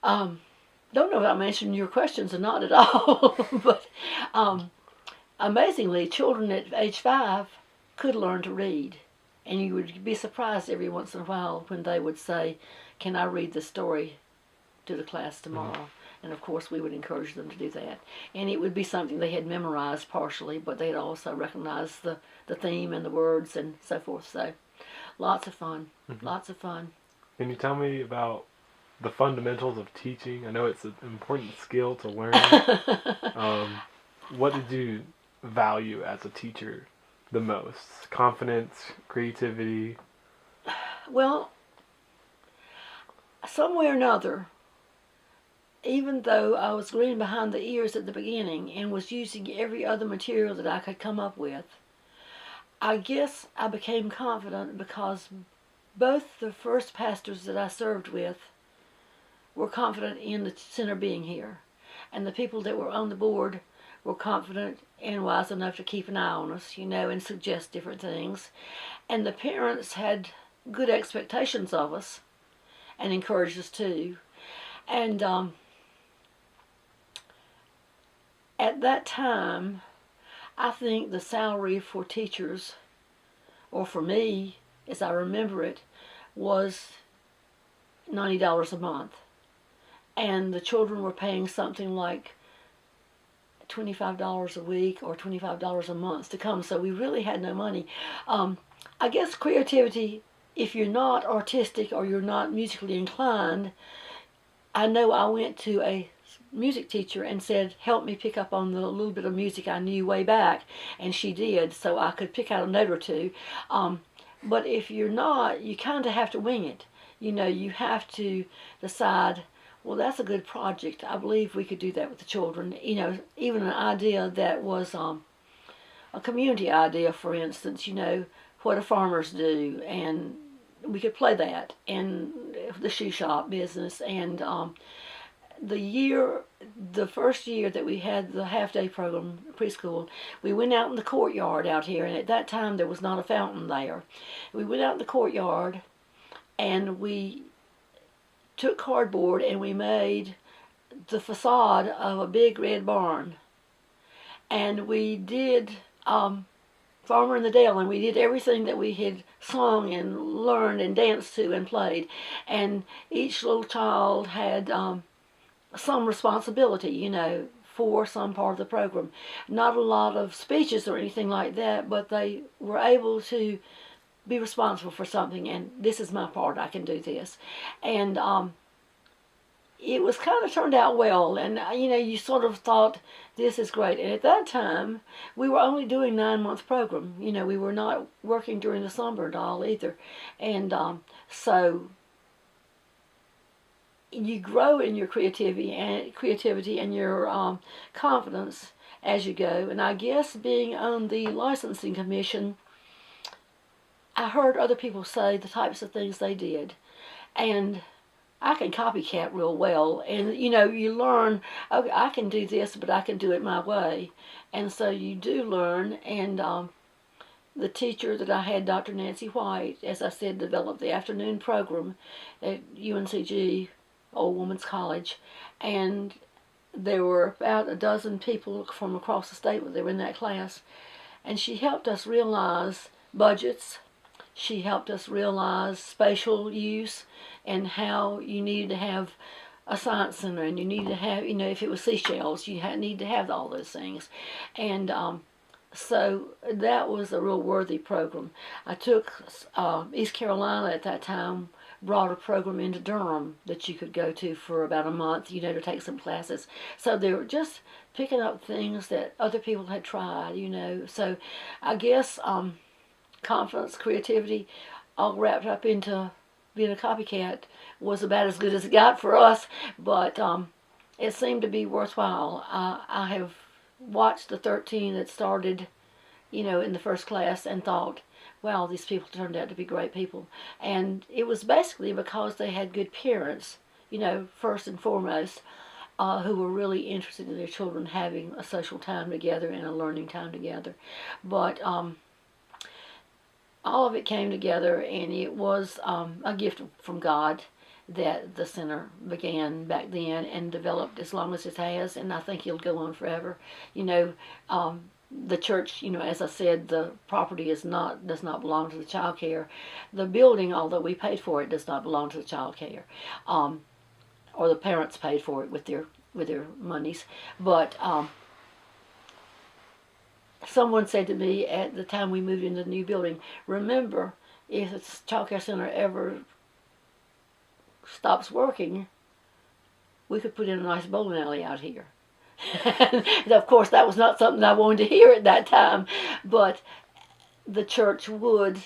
Don't know if I'm answering your questions or not at all, but amazingly, children at age 5 could learn to read. And you would be surprised every once in a while when they would say, can I read the story to the class tomorrow? And of course we would encourage them to do that. And it would be something they had memorized partially, but they'd also recognize the theme and the words and so forth. So lots of fun, lots of fun. Can you tell me about the fundamentals of teaching? I know it's an important skill to learn. What did you value as a teacher the most? Confidence, creativity? Well, somewhere or another, even though I was green behind the ears at the beginning and was using every other material that I could come up with, I guess I became confident because both the first pastors that I served with were confident in the center being here, and the people that were on the board were confident and wise enough to keep an eye on us, you know, and suggest different things. And the parents had good expectations of us and encouraged us too. And at that time, I think the salary for teachers, or for me, as I remember it, was $90 a month. And the children were paying something like $25 a week or $25 a month to come, so we really had no money. I guess creativity, if you're not artistic or you're not musically inclined, I know I went to a music teacher and said, help me pick up on the little bit of music I knew way back, and she did, so I could pick out a note or two. But if you're not, you kind of have to wing it. You know, you have to decide, well, that's a good project. I believe we could do that with the children. You know, even an idea that was a community idea, for instance, you know, what do farmers do? And we could play that. And the shoe shop business. And the first year that we had the half-day program, preschool, we went out in the courtyard out here. And at that time, there was not a fountain there. We went out in the courtyard, and we took cardboard and we made the facade of a big red barn. And we did Farmer in the Dale, and we did everything that we had sung and learned and danced to and played. And each little child had some responsibility, you know, for some part of the program. Not a lot of speeches or anything like that, but they were able to be responsible for something, and this is my part, I can do this. And it was kind of turned out well, and you sort of thought this is great. And at that time, we were only doing 9-month program. We were not working during the summer at all either, and so you grow in your creativity and your confidence as you go. And I guess being on the licensing commission, I heard other people say the types of things they did, and I can copycat real well, and you learn, okay, I can do this, but I can do it my way, and so you do learn. And the teacher that I had, Dr. Nancy White, as I said, developed the afternoon program at UNCG, Old Women's College, and there were about a dozen people from across the state that were in that class, and she helped us realize budgets. She helped us realize spatial use and how you needed to have a science center, and you needed to have, if it was seashells, you need to have all those things. And so that was a real worthy program. I took East Carolina at that time, brought a program into Durham that you could go to for about a month, to take some classes. So they were just picking up things that other people had tried, So I guess confidence, creativity, all wrapped up into being a copycat was about as good as it got for us, but it seemed to be worthwhile. I have watched the 13 that started, in the first class and thought, wow, these people turned out to be great people. And it was basically because they had good parents, first and foremost, who were really interested in their children having a social time together and a learning time together. But all of it came together, and it was a gift from God that the center began back then and developed as long as it has, and I think it'll go on forever. The church, as I said, the property does not belong to the child care. The building, although we paid for it, does not belong to the child care, or the parents paid for it with their monies. But someone said to me at the time we moved into the new building, remember, if the Childcare Center ever stops working, we could put in a nice bowling alley out here. And of course, that was not something I wanted to hear at that time, but the church would,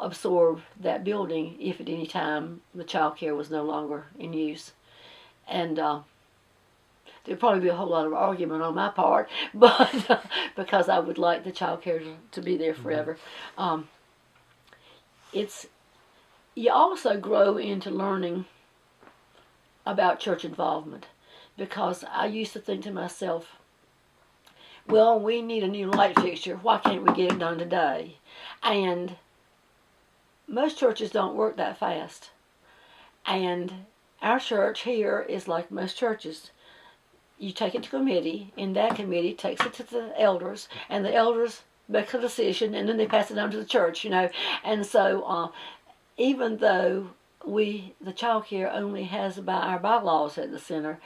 absorb that building if at any time the child care was no longer in use. And there'd probably be a whole lot of argument on my part, but because I would like the child care to be there forever. You also grow into learning about church involvement, because I used to think to myself, well, we need a new light fixture. Why can't we get it done today? And most churches don't work that fast. And our church here is like most churches. You take it to committee, and that committee takes it to the elders, and the elders make a decision, and then they pass it on to the church, And so even though the child care only has, by our bylaws at the center,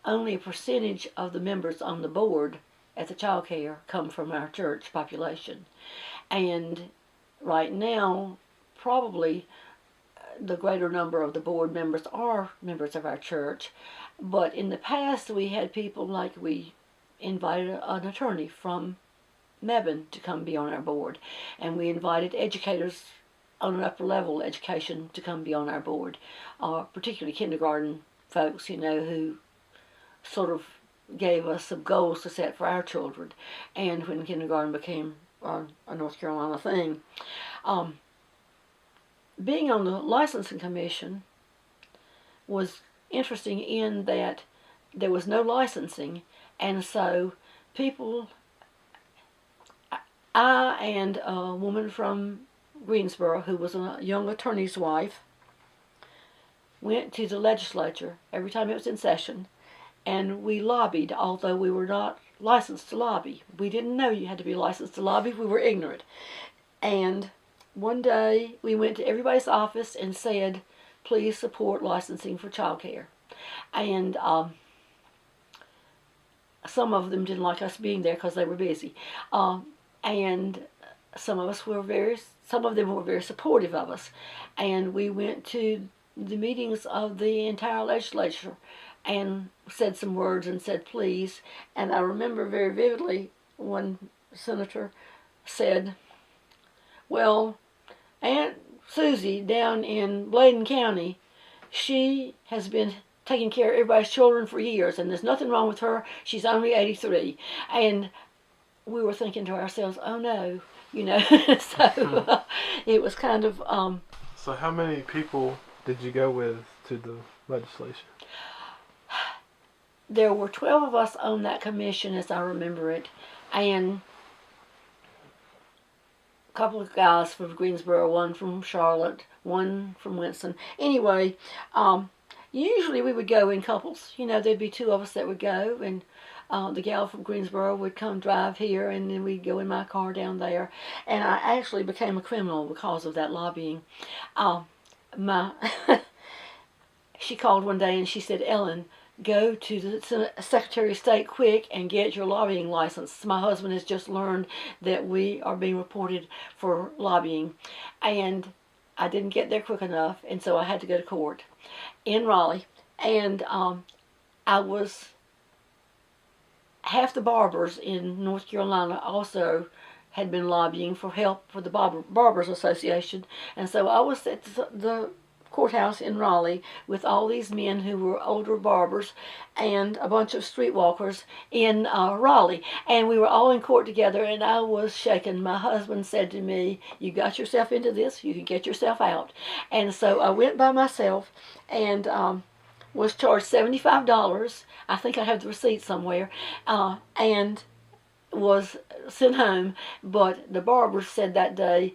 only a percentage of the members on the board at the child care come from our church population. And right now, probably the greater number of the board members are members of our church. But in the past, we had people like we invited an attorney from Mebane to come be on our board. And we invited educators on an upper level education to come be on our board, particularly kindergarten folks, who sort of gave us some goals to set for our children. And when kindergarten became a North Carolina thing, being on the licensing commission was interesting in that there was no licensing, and so I and a woman from Greensboro, who was a young attorney's wife, went to the legislature every time it was in session, and we lobbied, although we were not licensed to lobby. We didn't know you had to be licensed to lobby. We were ignorant. And one day we went to everybody's office and said, please support licensing for childcare. And some of them didn't like us being there because they were busy. And some of them were very supportive of us. And we went to the meetings of the entire legislature and said some words and said please. And I remember very vividly one senator said, well, Aunt Susie down in Bladen County, she has been taking care of everybody's children for years, and there's nothing wrong with her. She's only 83. And we were thinking to ourselves, oh no, so it was kind of... So how many people did you go with to the legislation? There were 12 of us on that commission, as I remember it, and a couple of guys from Greensboro, one from Charlotte, one from Winston. Anyway, usually we would go in couples. There'd be two of us that would go, and the gal from Greensboro would come drive here, and then we'd go in my car down there. And I actually became a criminal because of that lobbying. She called one day and she said, Ellen, go to the Secretary of State quick and get your lobbying license. My husband has just learned that we are being reported for lobbying. And I didn't get there quick enough, and so I had to go to court in Raleigh. And half the barbers in North Carolina also had been lobbying for help for the Barbers Association. And so I was at the courthouse in Raleigh with all these men who were older barbers and a bunch of streetwalkers in Raleigh. And we were all in court together, and I was shaken. My husband said to me, you got yourself into this, you can get yourself out. And so I went by myself and was charged $75. I think I have the receipt somewhere. And was sent home. But the barbers said that day,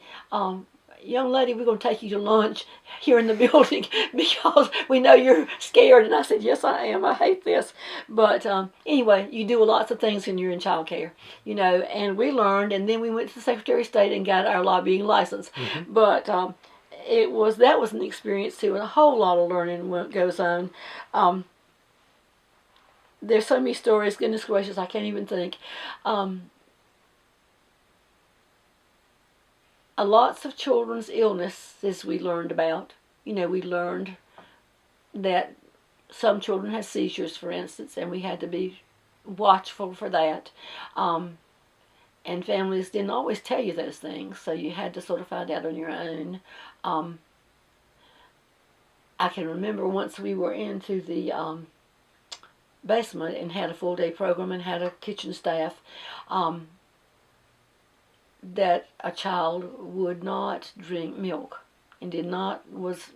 young lady, we're going to take you to lunch here in the building because we know you're scared. And I said, yes, I am. I hate this. But anyway, you do lots of things when you're in child care, and we learned, and then we went to the Secretary of State and got our lobbying license. Mm-hmm. But that was an experience too, and a whole lot of learning goes on. There's so many stories, goodness gracious, I can't even think. Lots of children's illnesses we learned about. We learned that some children had seizures, for instance, and we had to be watchful for that. And families didn't always tell you those things, so you had to sort of find out on your own. I can remember once we were into the basement and had a full-day program and had a kitchen staff, that a child would not drink milk and was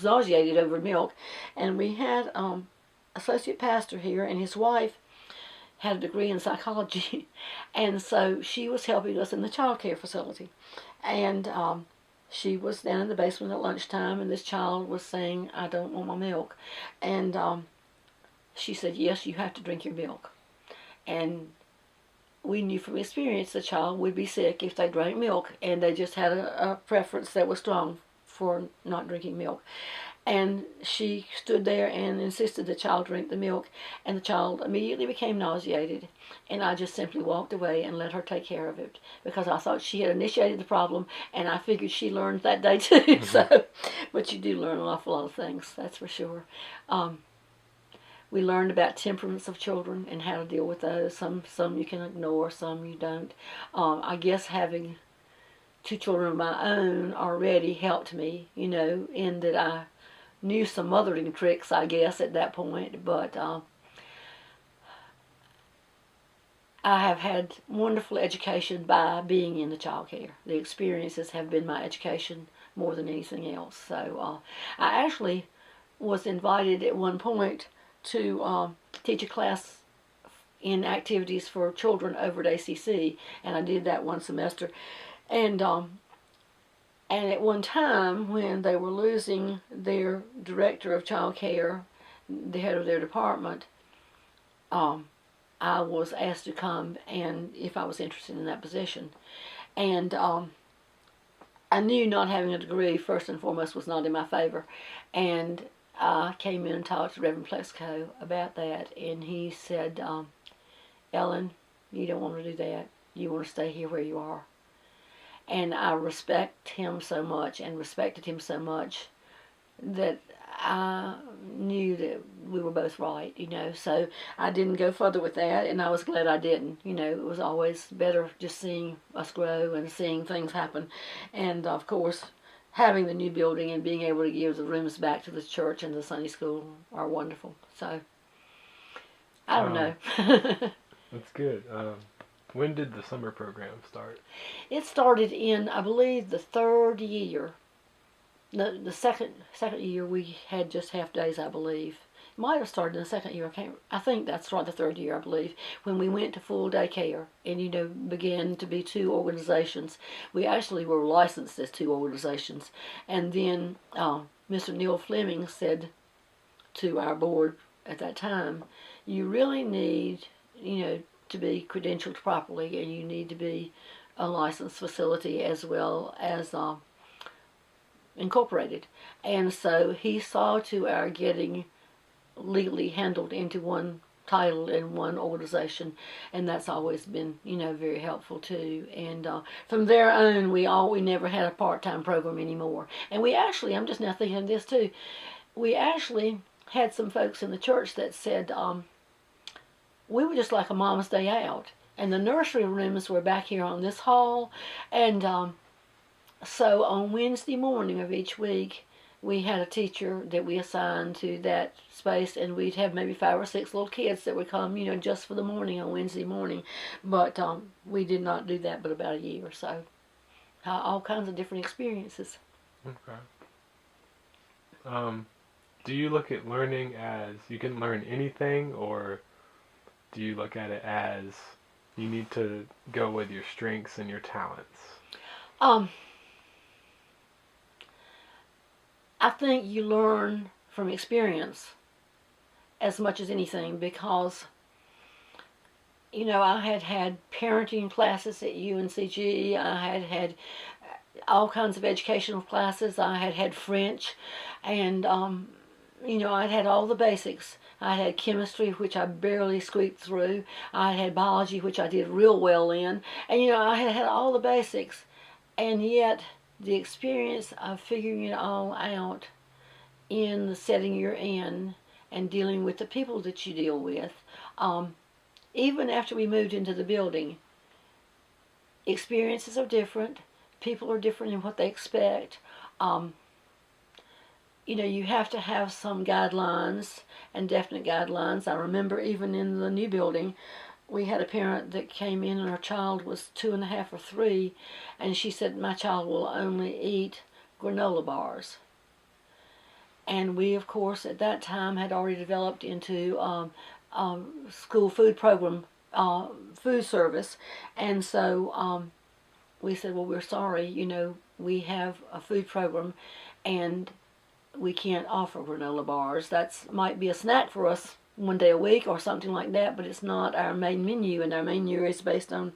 nauseated over milk. And we had associate pastor here, and his wife had a degree in psychology, and so she was helping us in the child care facility. And she was down in the basement at lunchtime, and this child was saying, I don't want my milk. And she said, yes, you have to drink your milk. And we knew from experience the child would be sick if they drank milk, and they just had a preference that was strong for not drinking milk. And she stood there and insisted the child drink the milk, and the child immediately became nauseated, and I just simply walked away and let her take care of it, because I thought she had initiated the problem, and I figured she learned that day too. Mm-hmm. So, but you do learn an awful lot of things, that's for sure. We learned about temperaments of children and how to deal with those. Some you can ignore, some you don't. I guess having two children of my own already helped me, in that I knew some mothering tricks, I guess, at that point. But I have had wonderful education by being in the child care. The experiences have been my education more than anything else. So I actually was invited at one point to teach a class in activities for children over at ACC, and I did that one semester. And at one time, when they were losing their director of child care, the head of their department, I was asked to come, and if I was interested in that position. And I knew not having a degree, first and foremost, was not in my favor. And I came in and talked to Reverend Plexico about that, and he said, Ellen, you don't want to do that. You want to stay here where you are. And I respect him so much, and respected him so much, that I knew that we were both right, you know, so I didn't go further with that, and I was glad I didn't. You know, it was always better just seeing us grow and seeing things happen. And of course, having the new building and being able to give the rooms back to the church and the Sunday school are wonderful. So, I don't know. That's good. When did the summer program start? It started in, I believe, the third year. The second year we had just half days, I believe. It might have started in the second year. I think that's right, the third year, I believe, when we went to full day care and, you know, began to be 2 organizations. We actually were licensed as 2 organizations. And then Mr. Neil Fleming said to our board at that time, you really need, you know, to be credentialed properly, and you need to be a licensed facility as well as incorporated. And so he saw to our getting legally handled into one title and one organization, and that's always been, you know, very helpful too. And from there on, we never had a part-time program anymore. And we actually, I'm just now thinking of this too, we actually had some folks in the church that said we were just like a mama's day out, and the nursery rooms were back here on this hall. And so on Wednesday morning of each week, we had a teacher that we assigned to that space, and we'd have maybe 5 or 6 little kids that would come, you know, just for the morning on Wednesday morning. But we did not do that but about a year or so. All kinds of different experiences. Okay. Do you look at learning as you can learn anything, or do you look at it as you need to go with your strengths and your talents? I think you learn from experience as much as anything, because, you know, I had had parenting classes at UNCG. I had had all kinds of educational classes. I had had French, and you know, I'd had all the basics. I had chemistry, which I barely squeaked through. I had biology, which I did real well in. And, you know, I had had all the basics. And yet, the experience of figuring it all out in the setting you're in and dealing with the people that you deal with, even after we moved into the building, experiences are different. People are different in what they expect. You know, you have to have some guidelines and definite guidelines. I remember even in the new building, we had a parent that came in and her child was 2.5 or 3, and she said, my child will only eat granola bars. And we, of course, at that time had already developed into school food program, food service. And so we said, well, we're sorry, you know, we have a food program and we can't offer granola bars. That might be a snack for us one day a week or something like that, but it's not our main menu, and our menu is based on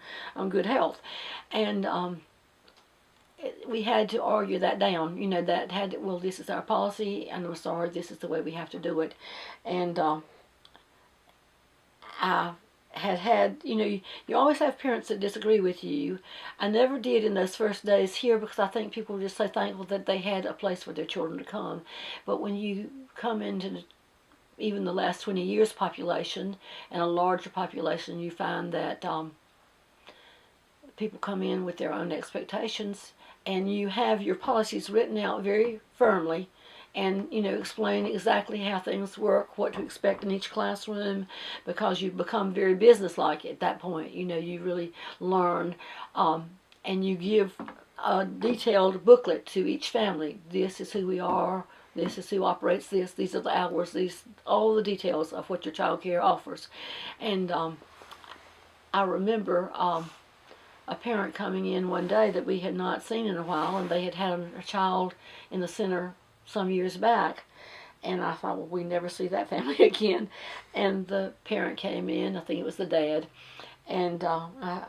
good health. And we had to argue that down, you know, that had, well, this is our policy, and I'm sorry, this is the way we have to do it. And I had, you know, you always have parents that disagree with you. I never did in those first days here, because I think people were just so thankful that they had a place for their children to come. But when you come into even the last 20 years population and a larger population, you find that people come in with their own expectations, and you have your policies written out very firmly, and, you know, explain exactly how things work, what to expect in each classroom, because you become very businesslike at that point. You know, you really learn, and you give a detailed booklet to each family. This is who we are. This is who operates this. These are the hours. These, all the details of what your child care offers. And I remember a parent coming in one day that we had not seen in a while, and they had had a child in the center some years back, and I thought, well, we never see that family again. And the parent came in, I think it was the dad, and I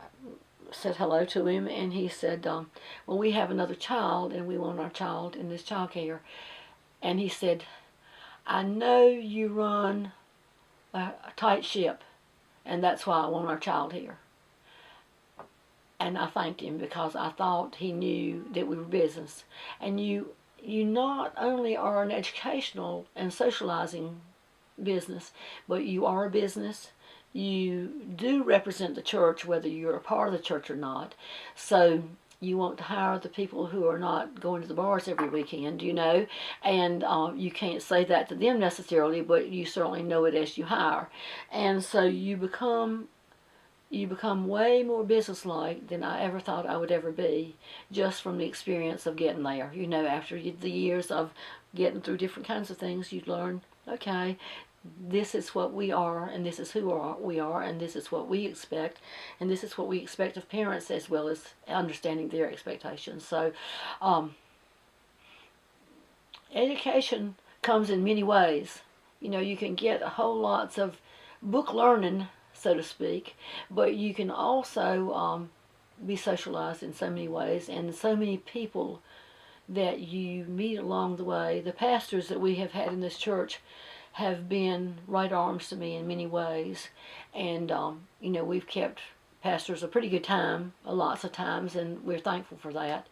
said hello to him, and he said, well, we have another child, and we want our child in this child care. And he said, I know you run a tight ship, and that's why I want our child here. And I thanked him, because I thought he knew that we were business. And you not only are an educational and socializing business, but you are a business. You do represent the church, whether you're a part of the church or not. So you want to hire the people who are not going to the bars every weekend, and you can't say that to them necessarily, but you certainly know it as you hire. And so you become way more businesslike than I ever thought I would ever be, just from the experience of getting there. After the years of getting through different kinds of things, you learn, okay, this is what we are, and this is who we are, and this is what we expect, and this is what we expect of parents, as well as understanding their expectations. So, education comes in many ways. You can get a whole lots of book learning, so to speak, but you can also be socialized in so many ways, and so many people that you meet along the way. The pastors that we have had in this church have been right arms to me in many ways, and we've kept pastors a pretty good time, lots of times, and we're thankful for that.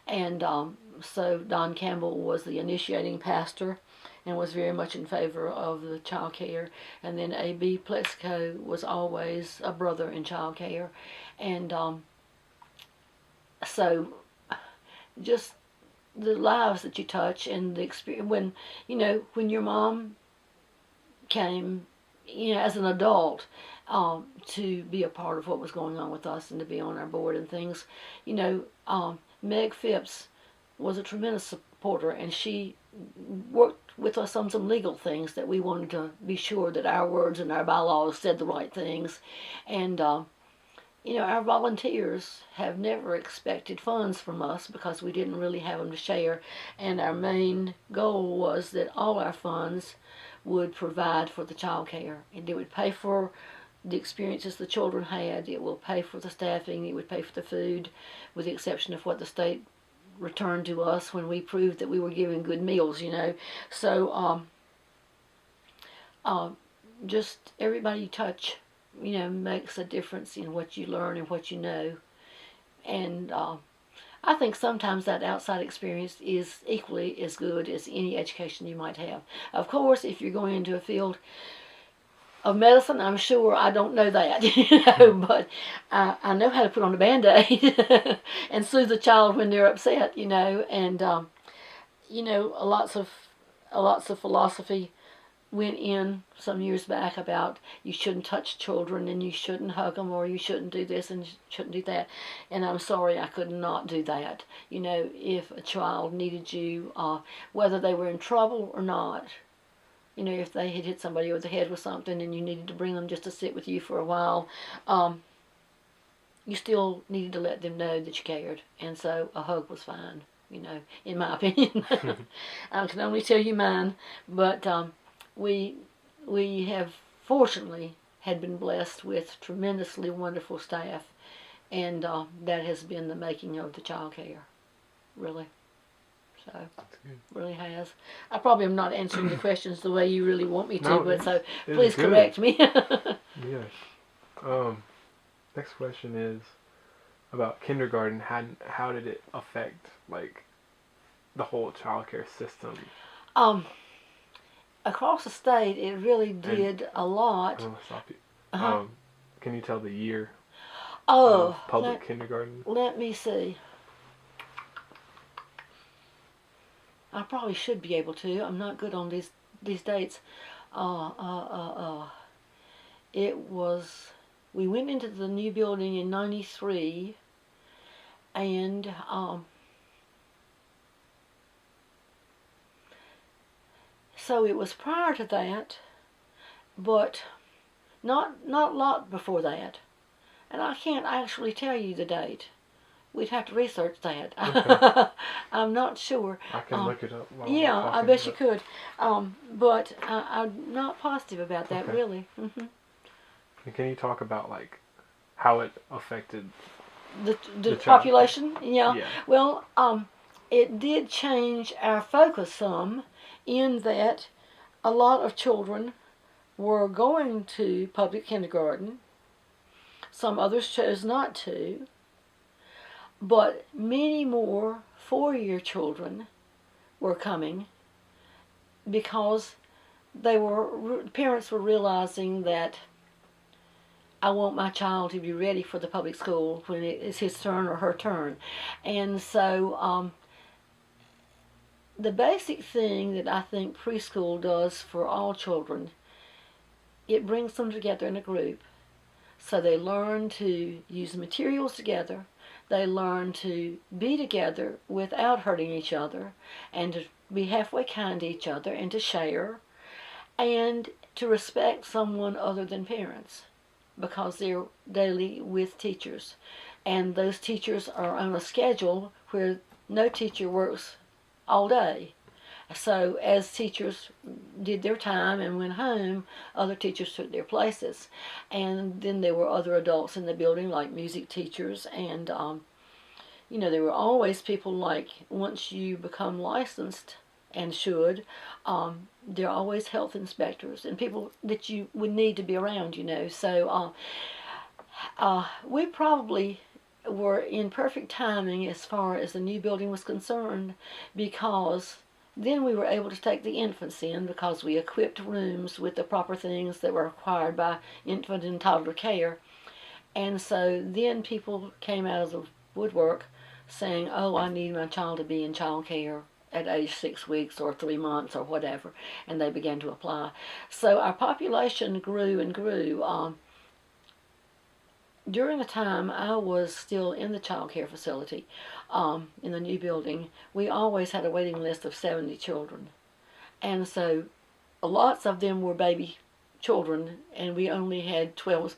And so Don Campbell was the initiating pastor and was very much in favor of the child care, and then A.B. Plexico was always a brother in child care, and so just the lives that you touch and the experience when your mom came, as an adult, to be a part of what was going on with us and to be on our board and things. Meg Phipps was a tremendous supporter, and she worked with us on some legal things that we wanted to be sure that our words and our bylaws said the right things. And our volunteers have never expected funds from us because we didn't really have them to share, and our main goal was that all our funds would provide for the child care, and it would pay for the experiences the children had, it will pay for the staffing, it would pay for the food, with the exception of what the state returned to us when we proved that we were giving good meals, So just everybody you touch, makes a difference in what you learn and what you know. And I think sometimes that outside experience is equally as good as any education you might have. Of course, if you're going into a field of medicine, I'm sure I don't know that, but I know how to put on a Band-Aid and soothe the child when they're upset, and lots of philosophy went in some years back about you shouldn't touch children and you shouldn't hug them, or you shouldn't do this and shouldn't do that. And I'm sorry, I could not do that. If a child needed you, whether they were in trouble or not, if they had hit somebody over the head with something and you needed to bring them just to sit with you for a while, you still needed to let them know that you cared. And so a hug was fine, in my opinion. I can only tell you mine, but we have fortunately had been blessed with tremendously wonderful staff, and that has been the making of the child care, really. So really has. I probably am not answering the questions the way you really want me to, no, but so please correct me. Yes. Next question is about kindergarten. How did it affect the whole child care system? Across the state, it really did a lot. I'm gonna stop you. Can you tell the year of public kindergarten? Let me see. I probably should be able to. I'm not good on these dates. It was, we went into the new building in '93, and so it was prior to that, but not a lot before that. And I can't actually tell you the date. We'd have to research that. Okay. I'm not sure. I can look it up. Yeah, I bet you could. But I'm not positive about that, okay. Really. Mm-hmm. And can you talk about how it affected the population? Yeah. Well, it did change our focus some, in that a lot of children were going to public kindergarten. Some others chose not to. But many more 4-year children were coming because parents were realizing that I want my child to be ready for the public school when it is his turn or her turn. And so the basic thing that I think preschool does for all children, it brings them together in a group. So they learn to use materials together. They learn to be together without hurting each other, and to be halfway kind to each other, and to share, and to respect someone other than parents, because they're daily with teachers. And those teachers are on a schedule where no teacher works all day. So as teachers did their time and went home, other teachers took their places. And then there were other adults in the building, like music teachers. And, there were always people like, once you become licensed, and should, there are always health inspectors and people that you would need to be around, So we probably were in perfect timing as far as the new building was concerned, because then we were able to take the infants in, because we equipped rooms with the proper things that were required by infant and toddler care. And so then people came out of the woodwork saying, oh, I need my child to be in child care at age 6 weeks or 3 months or whatever, and they began to apply. So our population grew and grew. During the time I was still in the child care facility, in the new building, we always had a waiting list of 70 children. And so lots of them were baby children, and we only had 12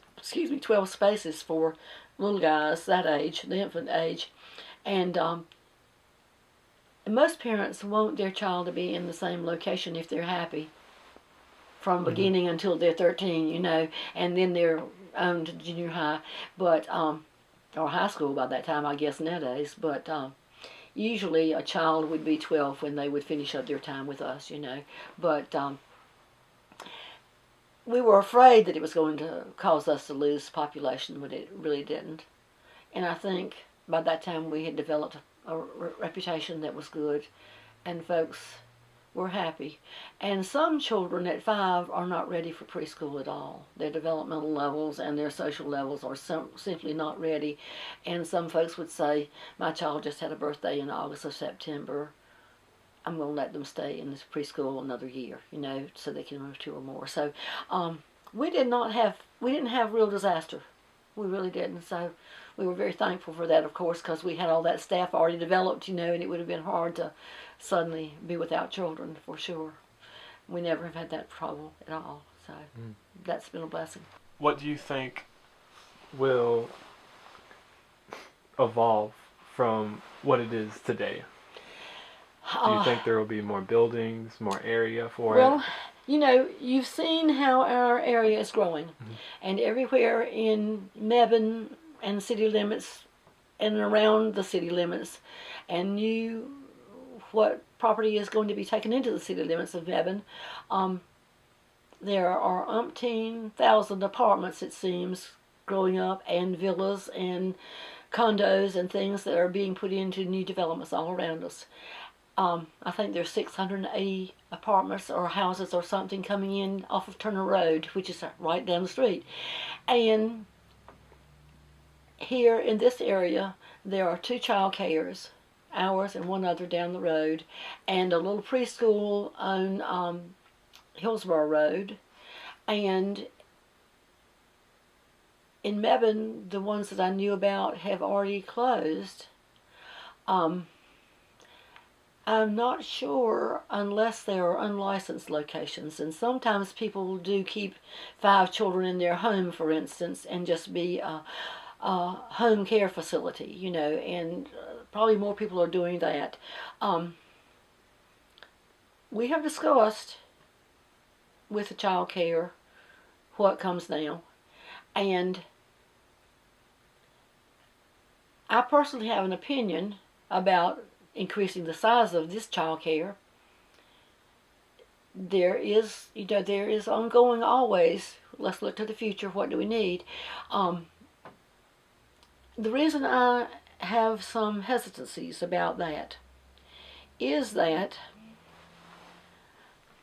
spaces for little guys that age, the infant age. And most parents want their child to be in the same location if they're happy from beginning until they're 13, and then they're on to junior high, but or high school by that time, I guess, nowadays. But usually a child would be 12 when they would finish up their time with us, But we were afraid that it was going to cause us to lose population, but it really didn't. And I think by that time we had developed a reputation that was good, and folks were happy. And some children at 5 are not ready for preschool at all. Their developmental levels and their social levels are simply not ready. And some folks would say, my child just had a birthday in August or September. I'm going to let them stay in this preschool another year, so they can move 2 or more. So we didn't have real disaster. We really didn't. So we were very thankful for that, of course, because we had all that staff already developed, and it would have been hard to suddenly be without children, for sure. We never have had that trouble at all, so that's been a blessing. What do you think will evolve from what it is today? Do you think there will be more buildings, more area for it? Well, you've seen how our area is growing, and everywhere in Mebane and city limits and around the city limits, and what property is going to be taken into the city limits of Mebane. There are umpteen thousand apartments, it seems, growing up, and villas and condos and things that are being put into new developments all around us. I think there's 680 apartments or houses or something coming in off of Turner Road, which is right down the street. And here in this area, there are 2 child cares, ours and one other down the road, and a little preschool on Hillsborough Road. And in Mebane, the ones that I knew about have already closed. I'm not sure unless they are unlicensed locations, and sometimes people do keep 5 children in their home, for instance, and just be a home care facility, and probably more people are doing that. We have discussed with the child care what comes now, and I personally have an opinion about increasing the size of this child care. There is ongoing always, let's look to the future, what do we need? The reason I have some hesitancies about that is that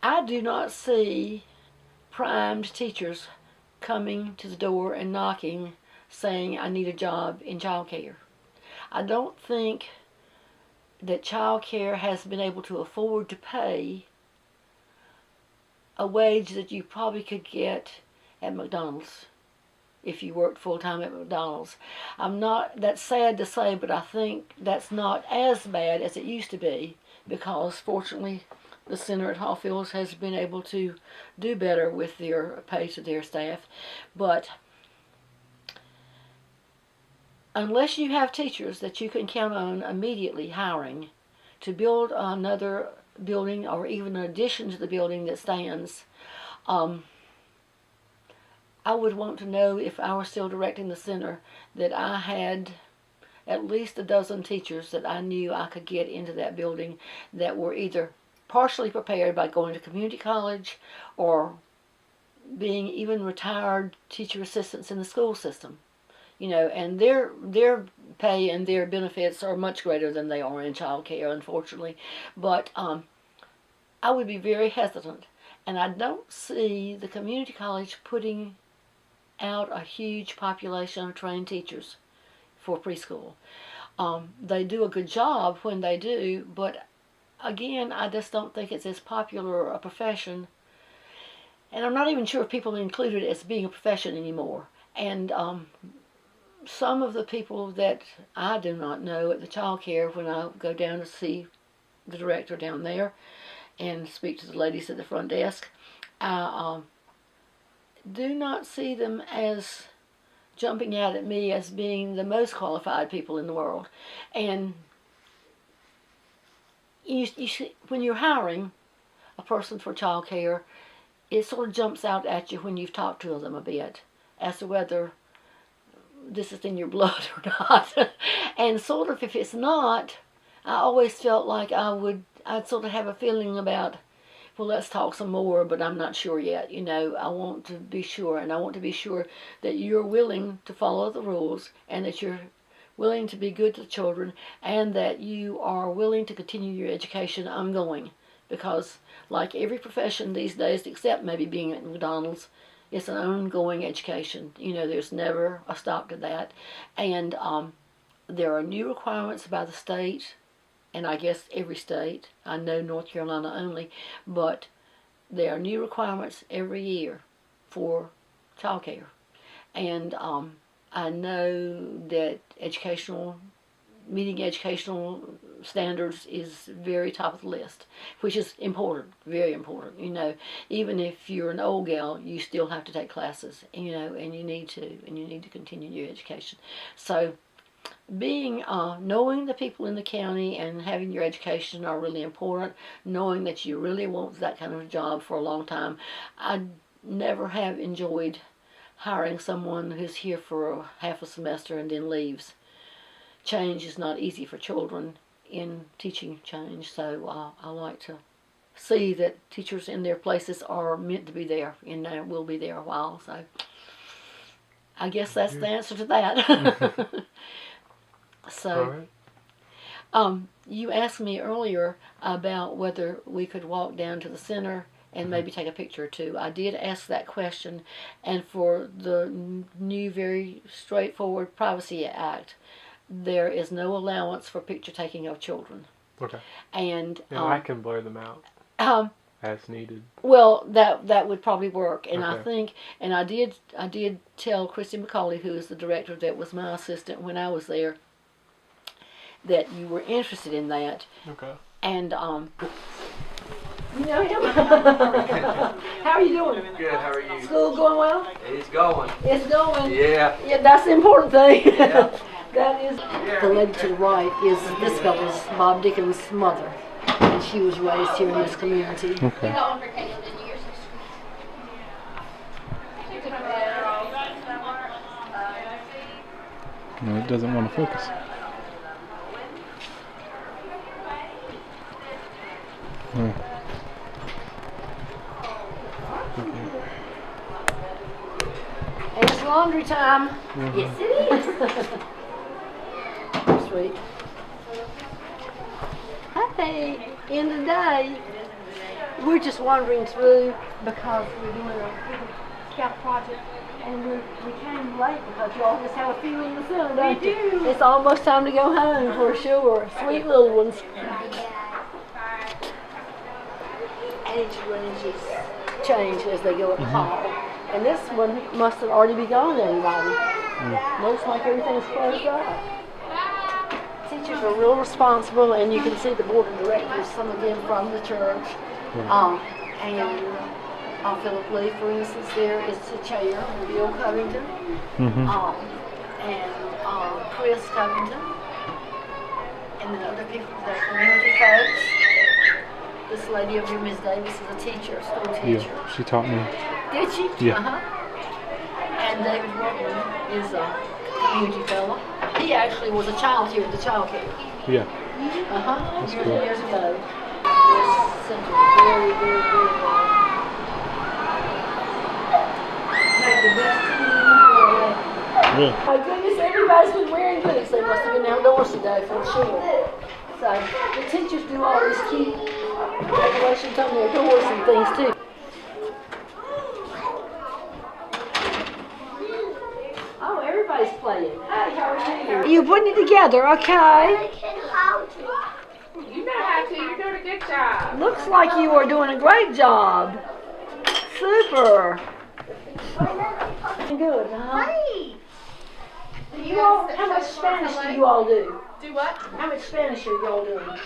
I do not see primed teachers coming to the door and knocking saying, I need a job in childcare. I don't think that childcare has been able to afford to pay a wage that you probably could get at McDonald's if you worked full-time at McDonald's. That's sad to say, but I think that's not as bad as it used to be, because fortunately the center at Hawfields has been able to do better with their pay to their staff. But unless you have teachers that you can count on immediately hiring to build another building or even an addition to the building that stands, I would want to know, if I were still directing the center, that I had at least a dozen teachers that I knew I could get into that building that were either partially prepared by going to community college or being even retired teacher assistants in the school system. And their pay and their benefits are much greater than they are in child care, unfortunately. But I would be very hesitant, and I don't see the community college putting out a huge population of trained teachers for preschool. They do a good job when they do, but again, I just don't think it's as popular a profession, and I'm not even sure if people include it as being a profession anymore. And some of the people that I do not know at the child care, when I go down to see the director down there and speak to the ladies at the front desk, I do not see them as jumping out at me as being the most qualified people in the world. And you see, when you're hiring a person for child care, it sort of jumps out at you when you've talked to them a bit as to whether this is in your blood or not. And sort of, if it's not, I always felt like I'd sort of have a feeling about, well, let's talk some more, but I'm not sure yet. I want to be sure, and I want to be sure that you're willing to follow the rules, and that you're willing to be good to the children, and that you are willing to continue your education ongoing. Because like every profession these days, except maybe being at McDonald's, it's an ongoing education. There's never a stop to that. And there are new requirements by the state, and I guess every state. I know North Carolina only, but there are new requirements every year for child care. And I know that meeting educational standards is very top of the list, which is important, very important. Even if you're an old gal, you still have to take classes, and you need to continue your education. So knowing the people in the county and having your education are really important, knowing that you really want that kind of job for a long time. I never have enjoyed hiring someone who's here for half a semester and then leaves. Change is not easy for children in teaching change, so I like to see that teachers in their places are meant to be there and will be there a while. So I guess that's the answer to that. So, you asked me earlier about whether we could walk down to the center and maybe take a picture or two. I did ask that question, and for the new, very straightforward Privacy Act, there is no allowance for picture taking of children. Okay. And I can blur them out as needed. Well, that would probably work, and okay. I think, and I did tell Christy McCauley, who is the director that was my assistant when I was there, that you were interested in that. Okay. And you know him? How are you doing? Good, how are you? School going well? It's going. It's going. Yeah. Yeah, that's the important thing. Yeah. That is. The lady to the right is this fellow's, Bob Dickens' mother, and she was raised here in this community. Okay. No, it doesn't want to focus. Oh. Okay. It's laundry time. Yes, it is. Sweet. Hey, end of the day. we're just wandering through because we're doing a scout project, and we came late because you all just have a few in the sun, don't you? We do. It's almost time to go home for sure. Sweet little ones. Age ranges change as they go up tall. And this one must have already begun, everybody. Looks like everything's closed up. Teachers are real responsible, and you can see the board of directors, some of them from the church. And Philip Lee, for instance, there is the chair, Bill Covington, and Chris Covington, and then other people, the community folks. This lady over here, Ms. Davis, is a teacher, school teacher. Yeah, she taught me. Did she? Yeah. And David Wortman is a community fellow. He actually was a child here at the childcare. Yeah. That's cool. Years ago. This center is very, very, very well. Made the best team in the world. Really? My goodness, everybody's been wearing boots. They must have been outdoors today for sure. So the teachers do all these cute decorations on their doors and things too. Oh, everybody's playing. Hey, how are you? You putting it together, okay? You know how to. You're doing a good job. Looks like you are doing a great job. Super. Good, huh? You all, how much Spanish do you all do? Do what? How much Spanish are y'all doing?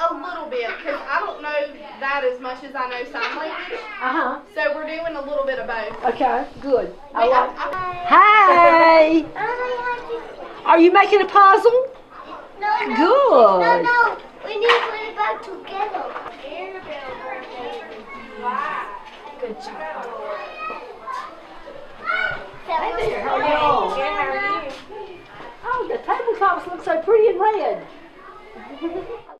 A little bit, because I don't know that as much as I know sign language. So we're doing a little bit of both. Okay, good. Hey! Are you making a puzzle? No. Good. No. We need to put it back together. Good job. Hey there, how are you? Good, how are you? Oh, the tabletops look so pretty and red.